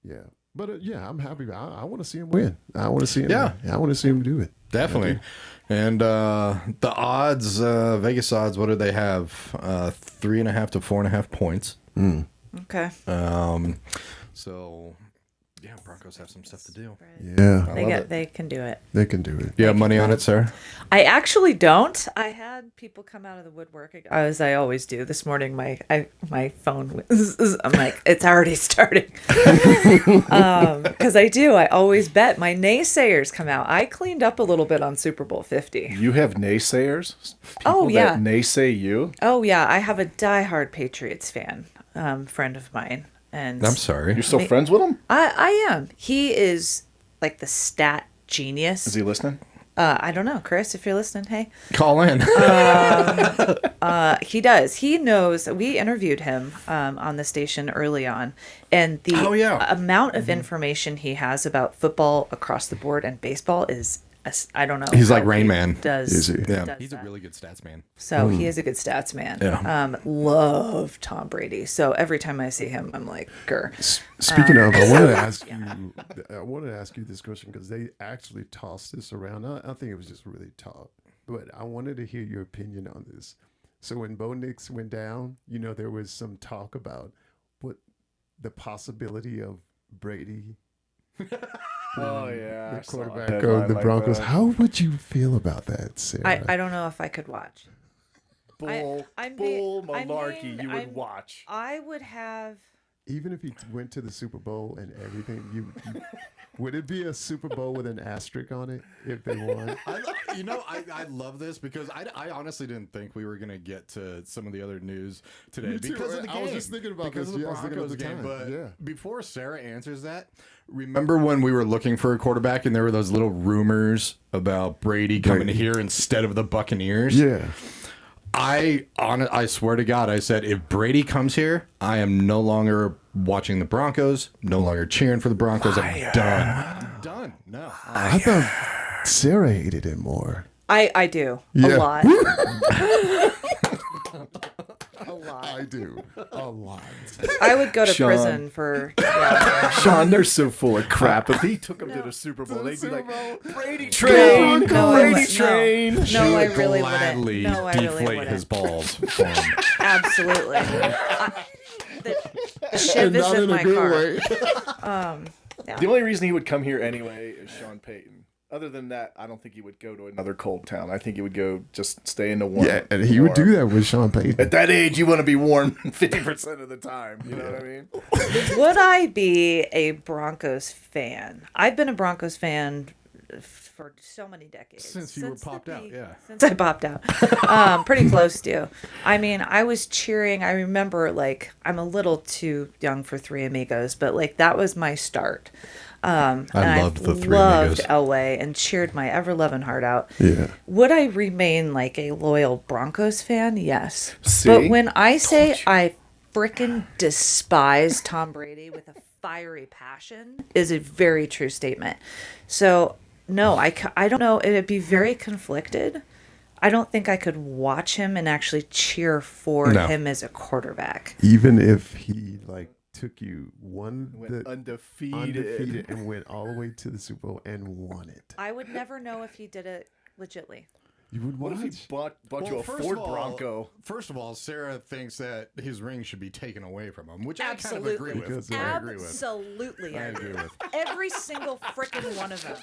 yeah. But I'm happy. I want to see him win. I want to see him. Yeah. I want to see him do it. Definitely. And the odds, Vegas odds, what do they have? 3.5 to 4.5 points. Okay. So, yeah, Broncos have some stuff to do. Yeah. They can do it. They can do it. You have money on it, Sarah? I actually don't. I had people come out of the woodwork, as I always do. This morning, my phone, I'm like, it's already starting. Because I do. I always bet. My naysayers come out. I cleaned up a little bit on Super Bowl 50. You have naysayers? Oh, People yeah. that naysay you? Oh, yeah. I have a diehard Patriots fan, friend of mine. And I'm sorry. You're still friends with him? I am. He is like the stat genius. Is he listening? I don't know, Chris, if you're listening, hey. Call in. He does. He knows. We interviewed him on the station early on, and the amount of information he has about football across the board and baseball is, I don't know. He's how like Rain he Man. Is he? Yeah, does he's a that. really good stats man. So he is a good stats man. Yeah. Love Tom Brady. So every time I see him, I'm like, grr. Speaking of, I wanted to ask you this question because they actually tossed this around. I think it was just really tough, but I wanted to hear your opinion on this. So when Bo Nix went down, there was some talk about what the possibility of Brady, Oh, yeah. the quarterback of the Broncos. How would you feel about that, Sarah? I don't know if I could watch. Bull malarkey you would watch. I would have. Even if he went to the Super Bowl and everything, would it be a Super Bowl with an asterisk on it if they won? I love this because I honestly didn't think we were going to get to some of the other news today Me too. because of the game. I was just thinking about because this. of the Yeah, I was thinking Broncos of the game. time. But before Sarah answers that, remember when we were looking for a quarterback and there were those little rumors about Brady coming here instead of the Buccaneers? Yeah. I swear to God, I said, if Brady comes here, I am no longer watching the Broncos, no longer cheering for the Broncos. I'm done. I'm done. No. I thought Sarah hated him more. I do. Yeah. A lot. A lot. I do. A lot. I would go to Sean. prison for. Sean, they're so full of crap. If he took him to the Super Bowl, they'd be like, Brady No, train, no, Brady no. train. No, I would really gladly wouldn't. No, I really deflate wouldn't. his balls for him. Absolutely. The shiv is in my car. The only reason he would come here anyway is Sean Payton. Other than that, I don't think he would go to another cold town. I think he would go just stay in the warm. Yeah, and he would do that with Sean Payton. At that age, you want to be warm 50% of the time. You know what I mean? Would I be a Broncos fan? I've been a Broncos fan for so many decades. Since you were popped the out, peak. yeah. Since I popped out. Pretty close to. I mean, I was cheering. I remember, I'm a little too young for Three Amigos, but, that was my start. I loved the Three loved Amigos. Elway and cheered my ever-loving heart out. Yeah. Would I remain, a loyal Broncos fan? Yes. See? But when I say I frickin' despise Tom Brady with a fiery passion is a very true statement. So, no, I don't know. It'd be very conflicted. I don't think I could watch him and actually cheer for him as a quarterback. Even if he took you Undefeated and went all the way to the Super Bowl and won it. I would never know if he did it legitly. You would What watch. if he bought you a first Ford of all- Bronco? First of all, Sarah thinks that his ring should be taken away from him, which Absolutely. I kind of agree with. I agree with. Absolutely. I agree with. Every single freaking one of them.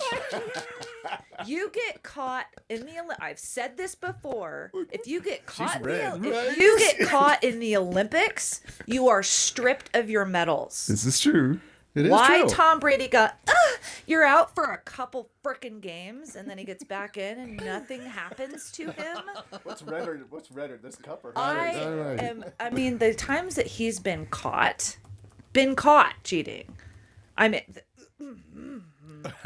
You get caught in the I've said this before. If you get caught if you get caught in the Olympics, you are stripped of your medals. This is true. It is why true. Tom Brady got, you're out for a couple frickin' games, and then he gets back in and nothing happens to him. What's redder, this cup or I mean, the times that he's been caught cheating. I mean,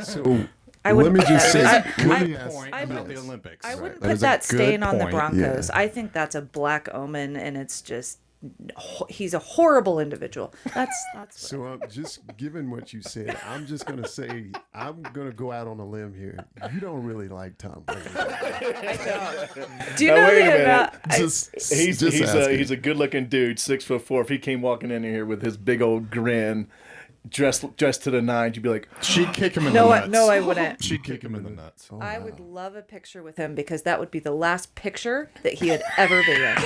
So I would. let me just say, I- let me Good ask- point I about would- the Olympics. I wouldn't That put is a that good stain on the point. Broncos. Yeah. I think that's a black omen, and it's just he's a horrible individual. That's So just given what you said, I'm just gonna say I'm gonna go out on a limb here. You don't really like Tom Brady. do you Now, know wait a the minute. amount? He's asking. he's a good looking dude, 6'4". If he came walking in here with his big old grin, dressed to the nines, you'd be like, She'd kick him in No, the I- nuts. no, I wouldn't. She'd kick him in the nuts. Oh, I wow. would love a picture with him because that would be the last picture that he had ever been in.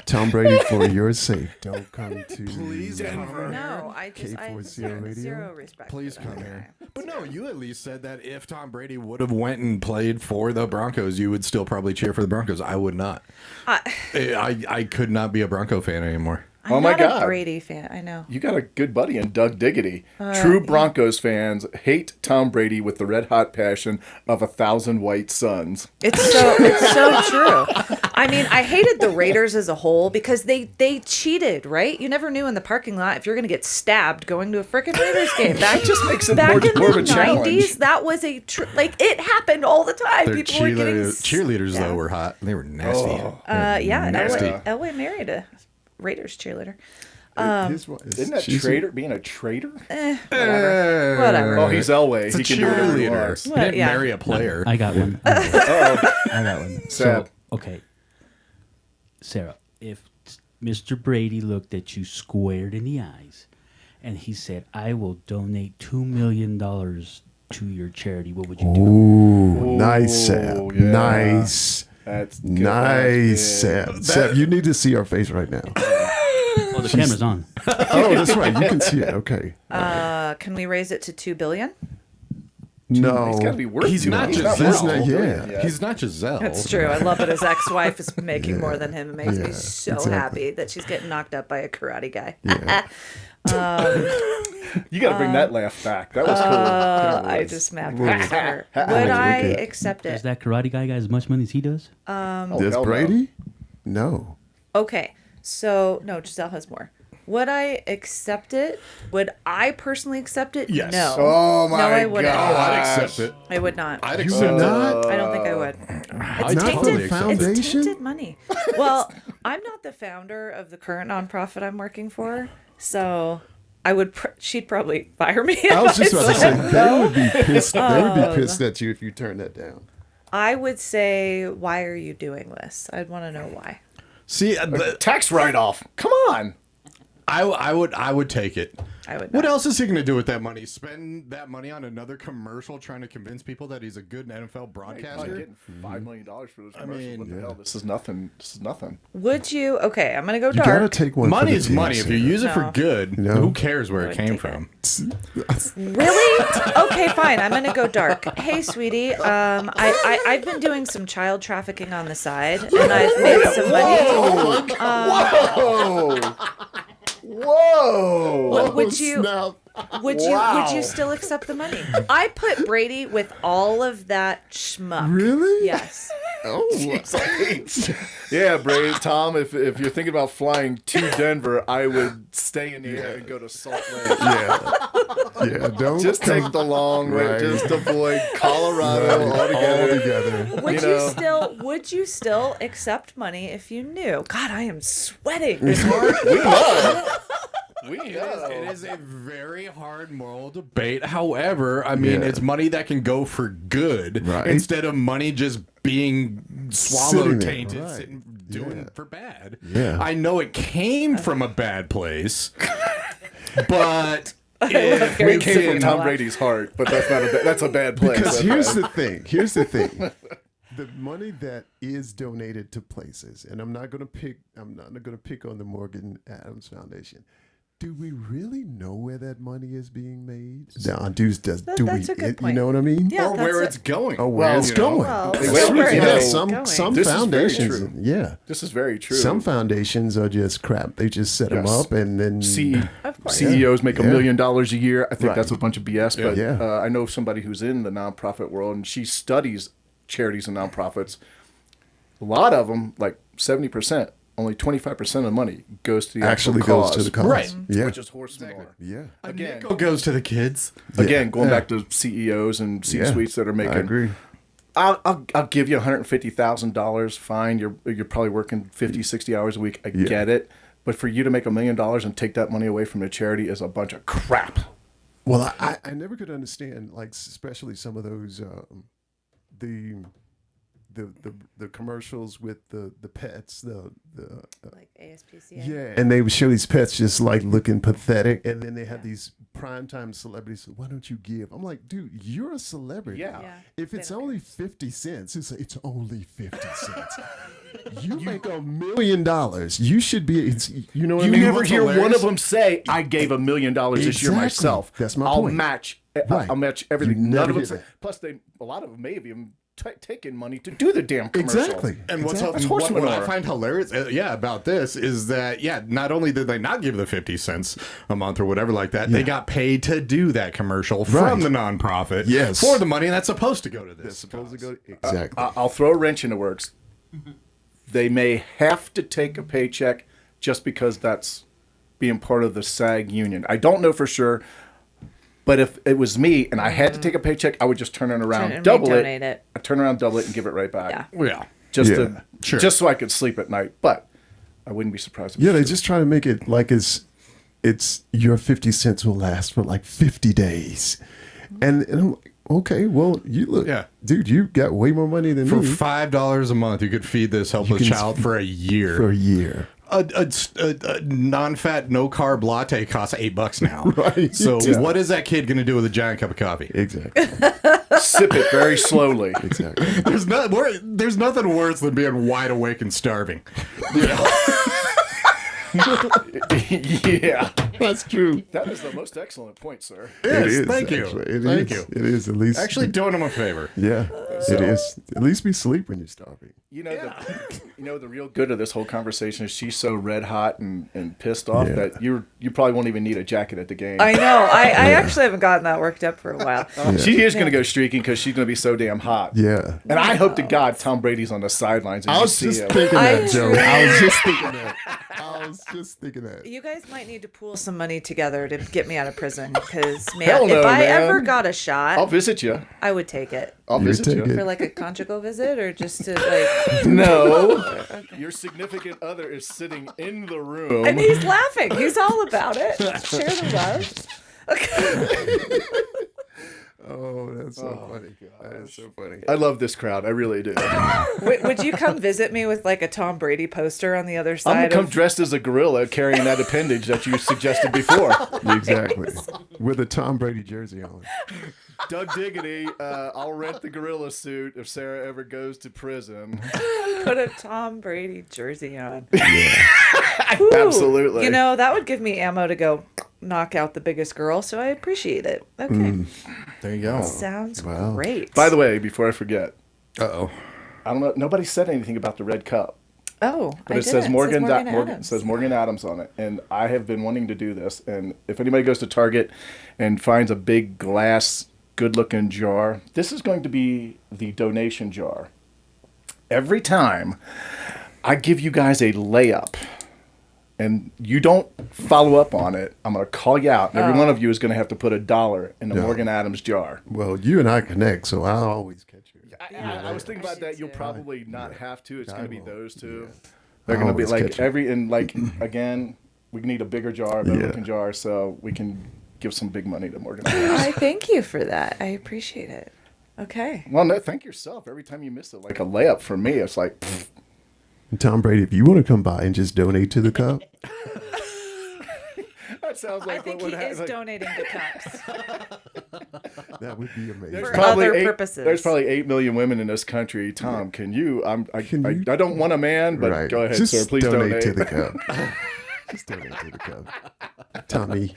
Tom Brady, for your sake, don't come to Please come here. No, I just I have K40 zero, radio? zero respect. Please for that come here. guy. But no, you at least said that if Tom Brady would have went and played for the Broncos, you would still probably cheer for the Broncos. I would not. I could not be a Bronco fan anymore. I'm Oh my not God. a Brady fan. I know. you got a good buddy in Doug Diggity. True Broncos fans hate Tom Brady with the red hot passion of 1,000 white suns. It's so true. I mean, I hated the Raiders as a whole because they cheated, right? You never knew in the parking lot if you're going to get stabbed going to a freaking Raiders game. Back just makes it back more in of a the challenge. 90s, that was it happened all the time. Their People were getting cheerleaders, though, stabbed. were hot. They were nasty. Yeah, nasty. Elway married a Raiders cheerleader. Isn't that traitor? Being a traitor? Whatever. Oh, he's Elway. It's a He can do whatever he cheerleader. wants. He didn't yeah. marry a player. I got one. I got one. So, Sad. okay, Sarah, if Mr. Brady looked at you squared in the eyes and he said, "I will donate $2 million to your charity," what would you do? Ooh, nice, Seb. yeah. Nice. That's good. Nice, That's Seb. Seb, you need to see our face right now. Oh, the camera's on. Oh, that's right. You can see it. Okay. Can we raise it to $2 billion? No. He's got to be worth He's $2 not million. just He's Giselle. not- yeah. Yeah. He's not Giselle. That's true. I love that his ex-wife is making more than him. It makes Yeah, me so exactly. happy that she's getting knocked up by a karate guy. You got to bring that laugh back. That was cool. I just smacked her. Would I wicked. accept Does it? that karate guy got as much money as he does? Oh, Does hell no. Brady? No. Okay, so no, Giselle has more. Would I accept it? Would I personally accept it? Yes. No. Oh my No, I wouldn't. God. Oh, I'd accept it. I would not. I'd You accept would it. not? I don't think I would. I'd Not totally for the accept it. It's foundation? tainted money. Well, I'm not the founder of the current nonprofit I'm working for, so I would. She'd probably fire me. I was if just about to said say they would be pissed. They would Oh. be pissed at you if you turned that down. I would say, why are you doing this? I'd want to know why. See, Tax write-off. Come on. I would take it. I would. What not. else is he going to do with that money? Spend that money on another commercial trying to convince people that he's a good NFL He's probably broadcaster? getting $5 million for those commercials. mean, what the hell? This is nothing. This is nothing. Would you? Okay, I'm gonna go You gotta dark. take one. Money for the is team, money. If you Sarah. use it for No. good, No. who cares where it would came take from? Really? Okay, fine. I'm gonna go dark. Hey, sweetie. I've been doing some child trafficking on the side, and I've made some money. Whoa! Whoa! Would you? Snap. Would you still accept the money? I put Brady with all of that schmuck. Really? Yes. Oh, Yeah, Brady, Tom, if you're thinking about flying to Denver, I would stay in the air and go to Salt Lake. yeah. Don't Just come take the long way. Right. Just avoid Colorado all altogether. together. Would You you, know. still accept money if you knew? God, I am sweating. We It know. is a very hard moral debate. However, I mean, Yeah. it's money that can go for good Right. instead of money just being Sitting swallowed there, tainted, right. sitting, doing Yeah. for bad. Yeah. I know it came from a bad place, but if We we came from can, Tom Brady's heart, but that's a bad place. Because That's here's bad. the thing. Here's the thing. The money that is donated to places, and I'm not gonna pick on the Morgan Adams Foundation. do we really know where that money is being made? No, do that's a good you point. know what I mean? Yeah, or that's where it. it's going. Or where it's going. Well, Well, where you it know, is some going. some This is very foundations, true. yeah. This is very true. Some foundations are just crap. They just set them Yes. up and then Of course. CEOs make $1 million a year. I think Right. that's a bunch of BS. But Yeah. I know somebody who's in the nonprofit world, and she studies charities and nonprofits. A lot of them, like 70%, only 25% of the money goes to the actually actual goes cause, to the cause. Right. Yeah. which is horse manure. Yeah. Again, Nickel goes to the kids. going back to CEOs and C-suites that are making. I agree. I'll give you $150,000. Fine, you're probably working 50, 60 hours a week. I get it, but for you to make $1 million and take that money away from a charity is a bunch of crap. Well, I never could understand, like, especially some of those the commercials with the pets, Like ASPCA. yeah, and they would show these pets just like looking pathetic, and then they have these primetime celebrities. Why don't you give? I'm like, dude, you're a celebrity. Yeah. Yeah, If they it's don't only 50 cents, it's only 50 cents. You make $1 million. You should be. You know what You I mean? never What's hear hilarious? one of them say, "I gave $1 million this year Exactly. myself." That's my I'll point. match. Right. I'll match everything. You None never of them. hear Say, that. plus, a lot of them may have even taken money to do the damn commercial. Exactly. And what's Exactly. up, horse what I manure. find hilarious, about this is that not only did they not give the 50 cents a month or whatever like that, they got paid to do that commercial from Right. the nonprofit Yes. for the money that's supposed to go to this. Supposed to go exactly. I'll throw a wrench in the works. They may have to take a paycheck just because that's being part of the SAG union. I don't know for sure. But if it was me and I had to take a paycheck, I would just turn it around, and double redonate it. I turn around, double it, and give it right back. Yeah. Yeah. Just Yeah. to Sure. just so I could sleep at night. But I wouldn't be surprised. If Yeah, it's they true. just try to make it like it's your 50 cents will last for like 50 days. And I'm like, okay, well, you look, dude, you got way more money than For me $5 a month, you could feed this helpless can child for a year. for a year. A non-fat, no-carb latte costs $8 now. Right. So Yeah. what is that kid going to do with a giant cup of coffee? Exactly. Sip it very slowly. Exactly. There's nothing worse than being wide awake and starving. You know? Yeah, That's true. that is the most excellent point, sir. Yes, thank you. Actually. It Thank is. you. It is at least. Actually, doing him a favor. yeah, it is. At least we sleep when you're starving. You know, the real good of this whole conversation is she's so red hot and pissed off Yeah. that you probably won't even need a jacket at the game. I know. I actually haven't gotten that worked up for a while. She is going to go streaking because she's going to be so damn hot. Yeah. And I hope to God Tom Brady's on the sidelines. And I you was see just him. thinking I that, Joe. really- I was just thinking that. I was just thinking that. You guys might need to pool some money together to get me out of prison because, man, Hell no, if I man. ever got a shot, I'll visit you. I would take it. I'll You visit take you. it. For like a conjugal visit or just to like. No, your significant other is sitting in the room. And he's laughing. He's all about it. Share the love. Oh, that's so funny. That is so funny. I love this crowd. I really do. Would you come visit me with like a Tom Brady poster on the other I'm side? gonna come of... dressed as a gorilla carrying that appendage that you suggested before. Exactly. With a Tom Brady jersey on. Doug Diggity, I'll rent the gorilla suit if Sarah ever goes to prison. Put a Tom Brady jersey on. Absolutely. You know, that would give me ammo to go knock out the biggest girl, so I appreciate it. Okay. There you go. Sounds Wow. great. By the way, before I forget, Uh-oh. I don't know. Nobody said anything about the red cup, oh, but I it says didn't. Morgan. It says Morgan Adams. says Morgan Adams on it, and I have been wanting to do this. And if anybody goes to Target and finds a big glass, good-looking jar, this is going to be the donation jar. Every time I give you guys a layup, and you don't follow up on it, I'm going to call you out, and every one of you is going to have to put $1 in the Yeah. Morgan Adams jar. Well, you and I connect, so I'll always catch you. I was thinking about that. You'll probably not have to. It's going to be won't. those two. Yeah. They're going to be Always like catch 'em. and like again, we need a bigger jar, a better Yeah. looking jar, so we can give some big money to Morgan. Adams. I thank you for that. I appreciate it. Okay. Well, no, thank yourself. Every time you miss it, like a layup for me, it's like, pfft. Tom Brady, if you want to come by and just donate to the cup, That sounds like I think what he would is happen. donating the cups. that would be amazing. For Probably other eight- purposes. There's probably 8 million women in this country. Tom, can you? I you- don't want a man, but Right. go ahead, Just sir. Please donate donate. to the cup. Just donate to the cup. Tommy.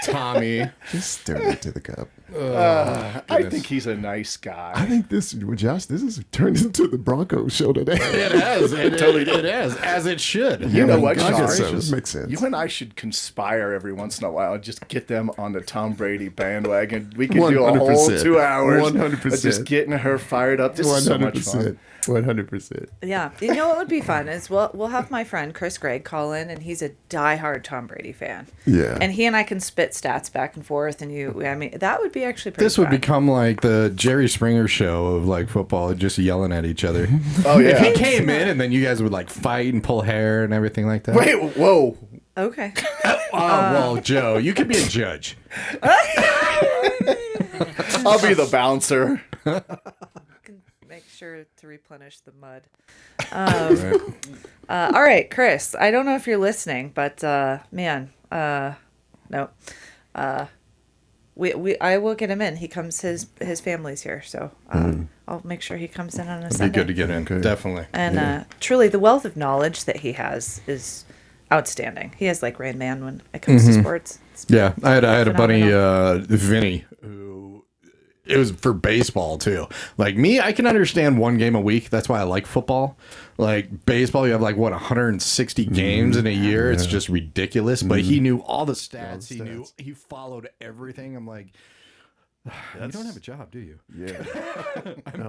Tommy. Just stir it to the cup. I think he's a nice guy. I think this, Josh, this is turned into the Broncos show today. It has. It has, as it should. You know what, I Sean? guess so. This makes sense. You and I should conspire every once in a while and just get them on the Tom Brady bandwagon. We could do a whole 100%. 2 hours 100%. of just getting her fired up. This is so much fun. 100%. Yeah, you know what would be fun is we'll have my friend Chris Gregg call in, and he's a diehard Tom Brady fan. Yeah. And he and I can spit stats back and forth, and I mean, that would be actually pretty. This would fun. become like the Jerry Springer show of like football, just yelling at each other. Oh, yeah. If he came in and then you guys would like fight and pull hair and everything like that. Wait, whoa. Okay. Well, Joe, you could be a judge. I'll be the bouncer. Make sure to replenish the mud. All right, Chris. I don't know if you're listening, but man, no. I will get him in. He comes. His family's here, so I'll make sure he comes in on a It'd Sunday. be good to get in, definitely. And truly, the wealth of knowledge that he has is outstanding. He has like Rain Man when it comes to sports. It's Yeah, I had a buddy, phenomenal. Vinny, who it was for baseball too. Like me, I can understand one game a week. That's why I like football. Like baseball, you have like what 160 games in a year. It's just ridiculous. But he knew all the stats. He followed everything. I'm like, you don't have a job, do you? Yeah.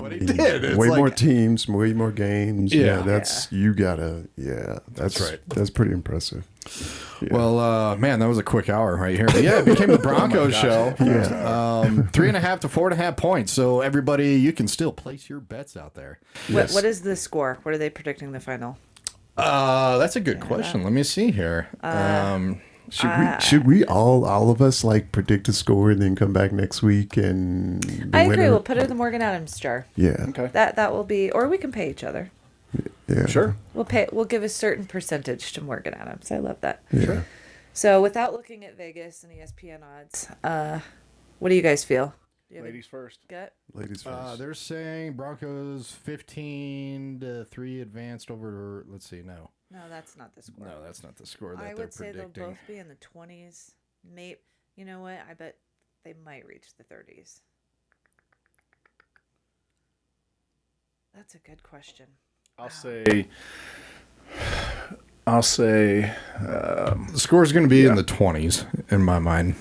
But he did. It's Way like- more teams, way more games. Yeah. You gotta, that's right. That's pretty impressive. Well, man, that was a quick hour right here. But yeah, it became the Broncos show. Yeah. 3.5 to 4.5 points. So everybody, you can still place your bets out there. What is the score? What are they predicting the final? That's a good question. Let me see here. Should we all of us like predict a score and then come back next week and the I agree. winner- We'll put it in the Morgan Adams jar. Yeah. Okay. That will be, or we can pay each other. Yeah. Sure. We'll give a certain percentage to Morgan Adams. I love that. Yeah. So without looking at Vegas and ESPN odds, what do you guys feel? Do you have a Ladies first. gut? Ladies first. They're saying Broncos 15-3 advanced over. Let's see. No, that's not the score. no, that's not the score that I they're would say predicting. they'll both be in the 20s. Maybe, you know what? I bet they might reach the 30s. That's a good question. I'll say The score's going to be in the 20s in my mind.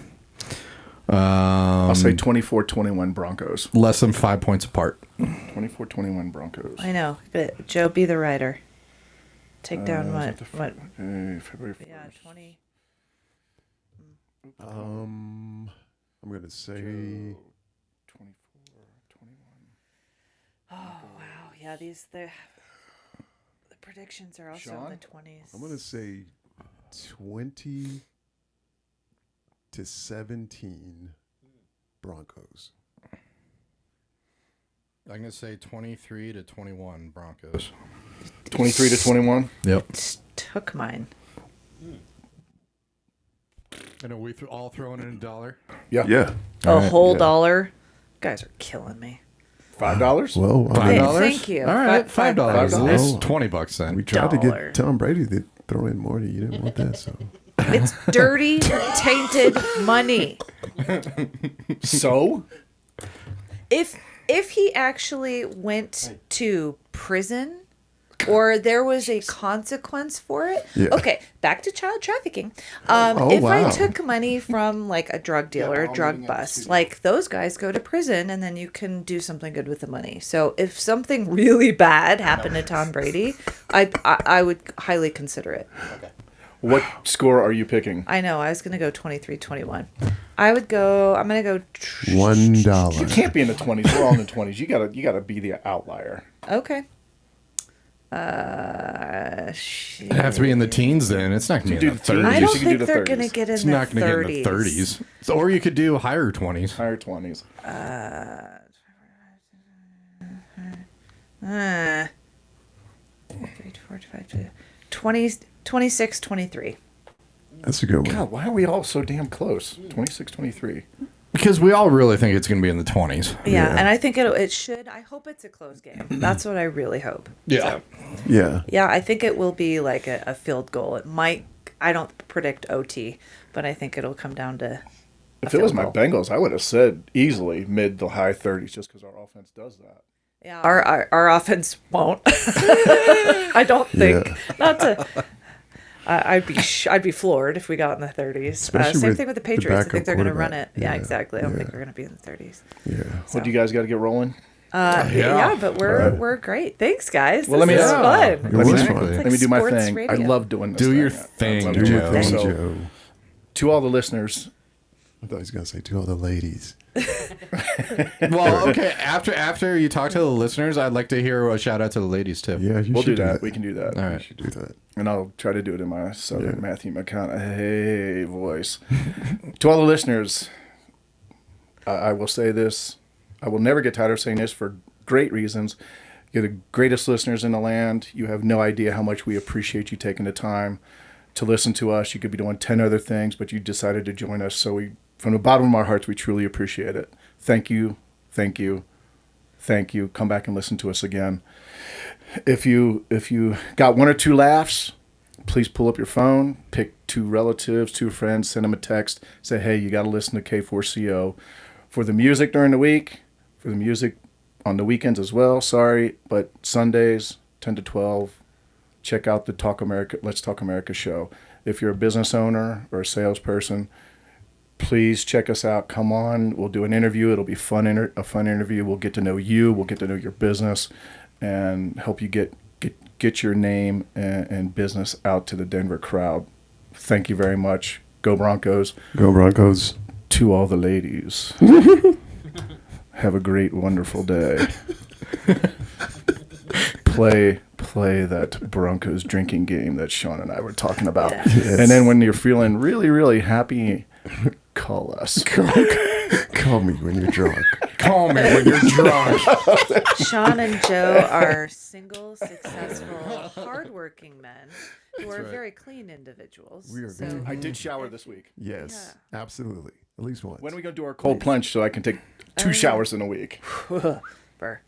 I'll say 24-21 Broncos. Less than 5 points apart. 24-21 Broncos. I know, but Joe, be the writer. Take down Is what? that the What? February 1st. Yeah, 20. I'm gonna say 24-21. Oh wow, yeah. The predictions are also Sean? in the 20s. I'm gonna say 20 to 17 Broncos. I'm going to say 23-21 Broncos. 23-21. Yep. Took mine. And are we all throwing in $1? Yeah. Yeah. A right, whole yeah. dollar. You guys are killing me. $5? Well, I Hey, mean, $5? thank you. All right, Five- $5. $5. It's $20 then. we tried to dollar. get Tom Brady to throw in more. You didn't want that, so It's dirty, tainted money. So? If he actually went to prison or there was a consequence for it. Yeah. Okay, back to child trafficking. Oh, if wow. I took money from like a drug dealer, a drug bust, like those guys go to prison and then you can do something good with the money. So if something really bad happened to Tom Brady, I would highly consider it. What score are you picking? I know, I was going to go 23-21. I'm going to go $1. You can't be in the 20s. We're all in the 20s. You gotta be the outlier. okay. It'd have to be in the teens then. It's not going to be in the Do the 30s. I You don't can do think the they're 30s. going to get in It's the not going to get in the 30s. So, or you could do higher 20s. Higher 20s. 26, 23. That's a good one. God, why are we all so damn close? 26-23. Because we all really think it's going to be in the 20s. Yeah, Yeah. and I think it should. I hope it's a close game. That's what I really hope. Yeah. Yeah. Yeah, I think it will be like a field goal. It might. I don't predict OT, but I think it'll come down to. If it was my Bengals, I would have said easily mid to high 30s, just because our offense does that. Yeah, our offense won't. I don't think. Yeah. Not to. I'd be floored if we got in the 30s. Especially Same with thing with the the Patriots. I think backup they're going to run it. quarterback. Yeah, Yeah, exactly. I don't think yeah. we're going to be in the 30s. Yeah. What do you guys got to get rolling? Yeah, but we're great. Thanks, guys. Well, this let me- is fun. It was Exactly. fun. It's like Let me do my sports thing. radio. I love doing this. Do your I thing, love Do doing your Joe. thing, So, Joe. to all the listeners, I thought he was going to say to all the ladies. Well, okay. After you talk to the listeners, I'd like to hear a shout out to the ladies too. Yeah, you we'll should do that. We can do that. All You right. should do that. And I'll try to do it in my Southern Yeah. Matthew McConaughey voice. To all the listeners, I will say this. I will never get tired of saying this for great reasons. You're the greatest listeners in the land. You have no idea how much we appreciate you taking the time to listen to us. You could be doing 10 other things, but you decided to join us. So we, from the bottom of our hearts, we truly appreciate it. Thank you. Thank you. Thank you. Come back and listen to us again. If you got one or two laughs, please pull up your phone, pick two relatives, two friends, send them a text, say, hey, you got to listen to K4CO. For the music during the week, for the music on the weekends as well, sorry, but Sundays, 10 to 12, check out the Let's Talk America show. If you're a business owner or a salesperson, please check us out. Come on. We'll do an interview. It'll be a fun interview. We'll get to know you. We'll get to know your business and help you get your name and business out to the Denver crowd. Thank you very much. Go Broncos. Go Broncos. To all the ladies, have a great, wonderful day. Play that Broncos drinking game that Sean and I were talking about. Yes. And then when you're feeling really, really happy, call us. Call me when you're drunk. Call me when you're drunk. Sean and Joe are single, successful, hardworking men who are very clean individuals. We are so, good. I did shower this week. Yes, absolutely. At least once. When are we going to do our cold plunge so I can take 2 showers in a week? Burr.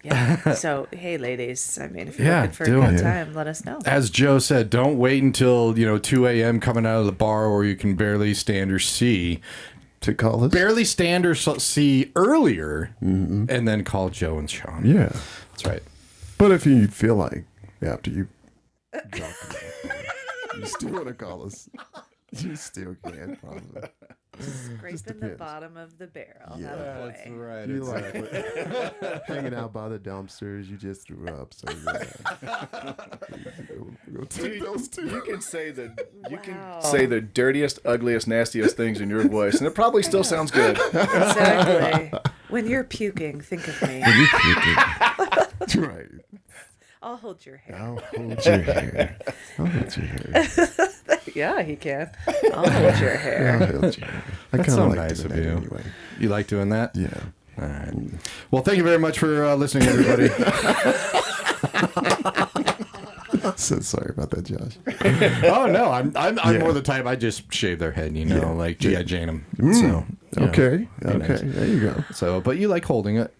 Yeah. So, hey, ladies, I mean, if you're Yeah, looking for a do good it. time, let us know. As Joe said, don't wait until 2 a.m. coming out of the bar where you can barely stand or see. to call us? Barely stand or see earlier, and then call Joe and Sean. Yeah. That's right. But if you feel like after you drunk you still want to call us, you still can, probably. Scraping the depends. bottom of the barrel. Yeah, That way. right. You like hanging out by the dumpsters you just threw up. So we'll take those two. You can say Wow. the dirtiest, ugliest, nastiest things in your voice, and it probably still sounds good. Exactly. When you're puking, think of me. You puking. That's right. I'll hold your hair. I'll hold your hair. I'll hold your hair. Yeah, he can. I'll hold your I'll hair. hold your hair. I That's kind so of like nice doing of that you. anyway. You like doing that? Yeah. All right. Well, thank you very much for listening, everybody. So sorry about that, Josh. Oh no, I'm Yeah. more the type I just shave their head, like G.I. Jane 'em. Mm. So Okay. be Okay. nice. There you go. So, but you like holding it.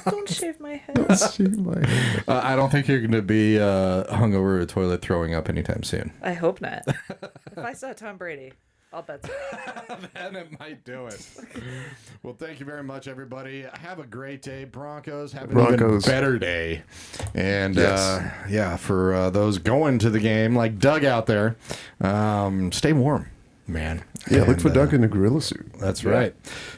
Don't shave my head. Shave my head. I don't think you're going to be hung over a toilet throwing up anytime soon. I hope not. If I saw Tom Brady, I'll bet so. Then it might do it. Well, thank you very much, everybody. Have a great day, Broncos. Have an Broncos. even better day. And Yes. for those going to the game, like Doug out there, stay warm, man. Yeah, look And, for Doug in the gorilla suit. That's right.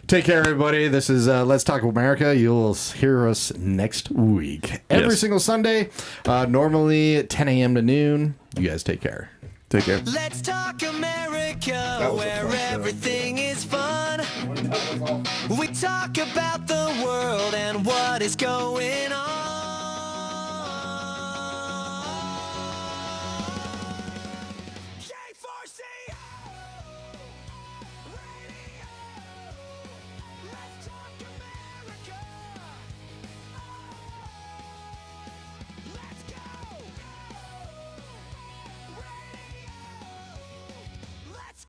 Take care, everybody. This is Let's Talk America. You'll hear us next week. Every Yes. single Sunday, normally 10 a.m. to noon. You guys take care. Take care. Let's talk America, was a where fun show. everything is fun. We talk about the world and what is going on.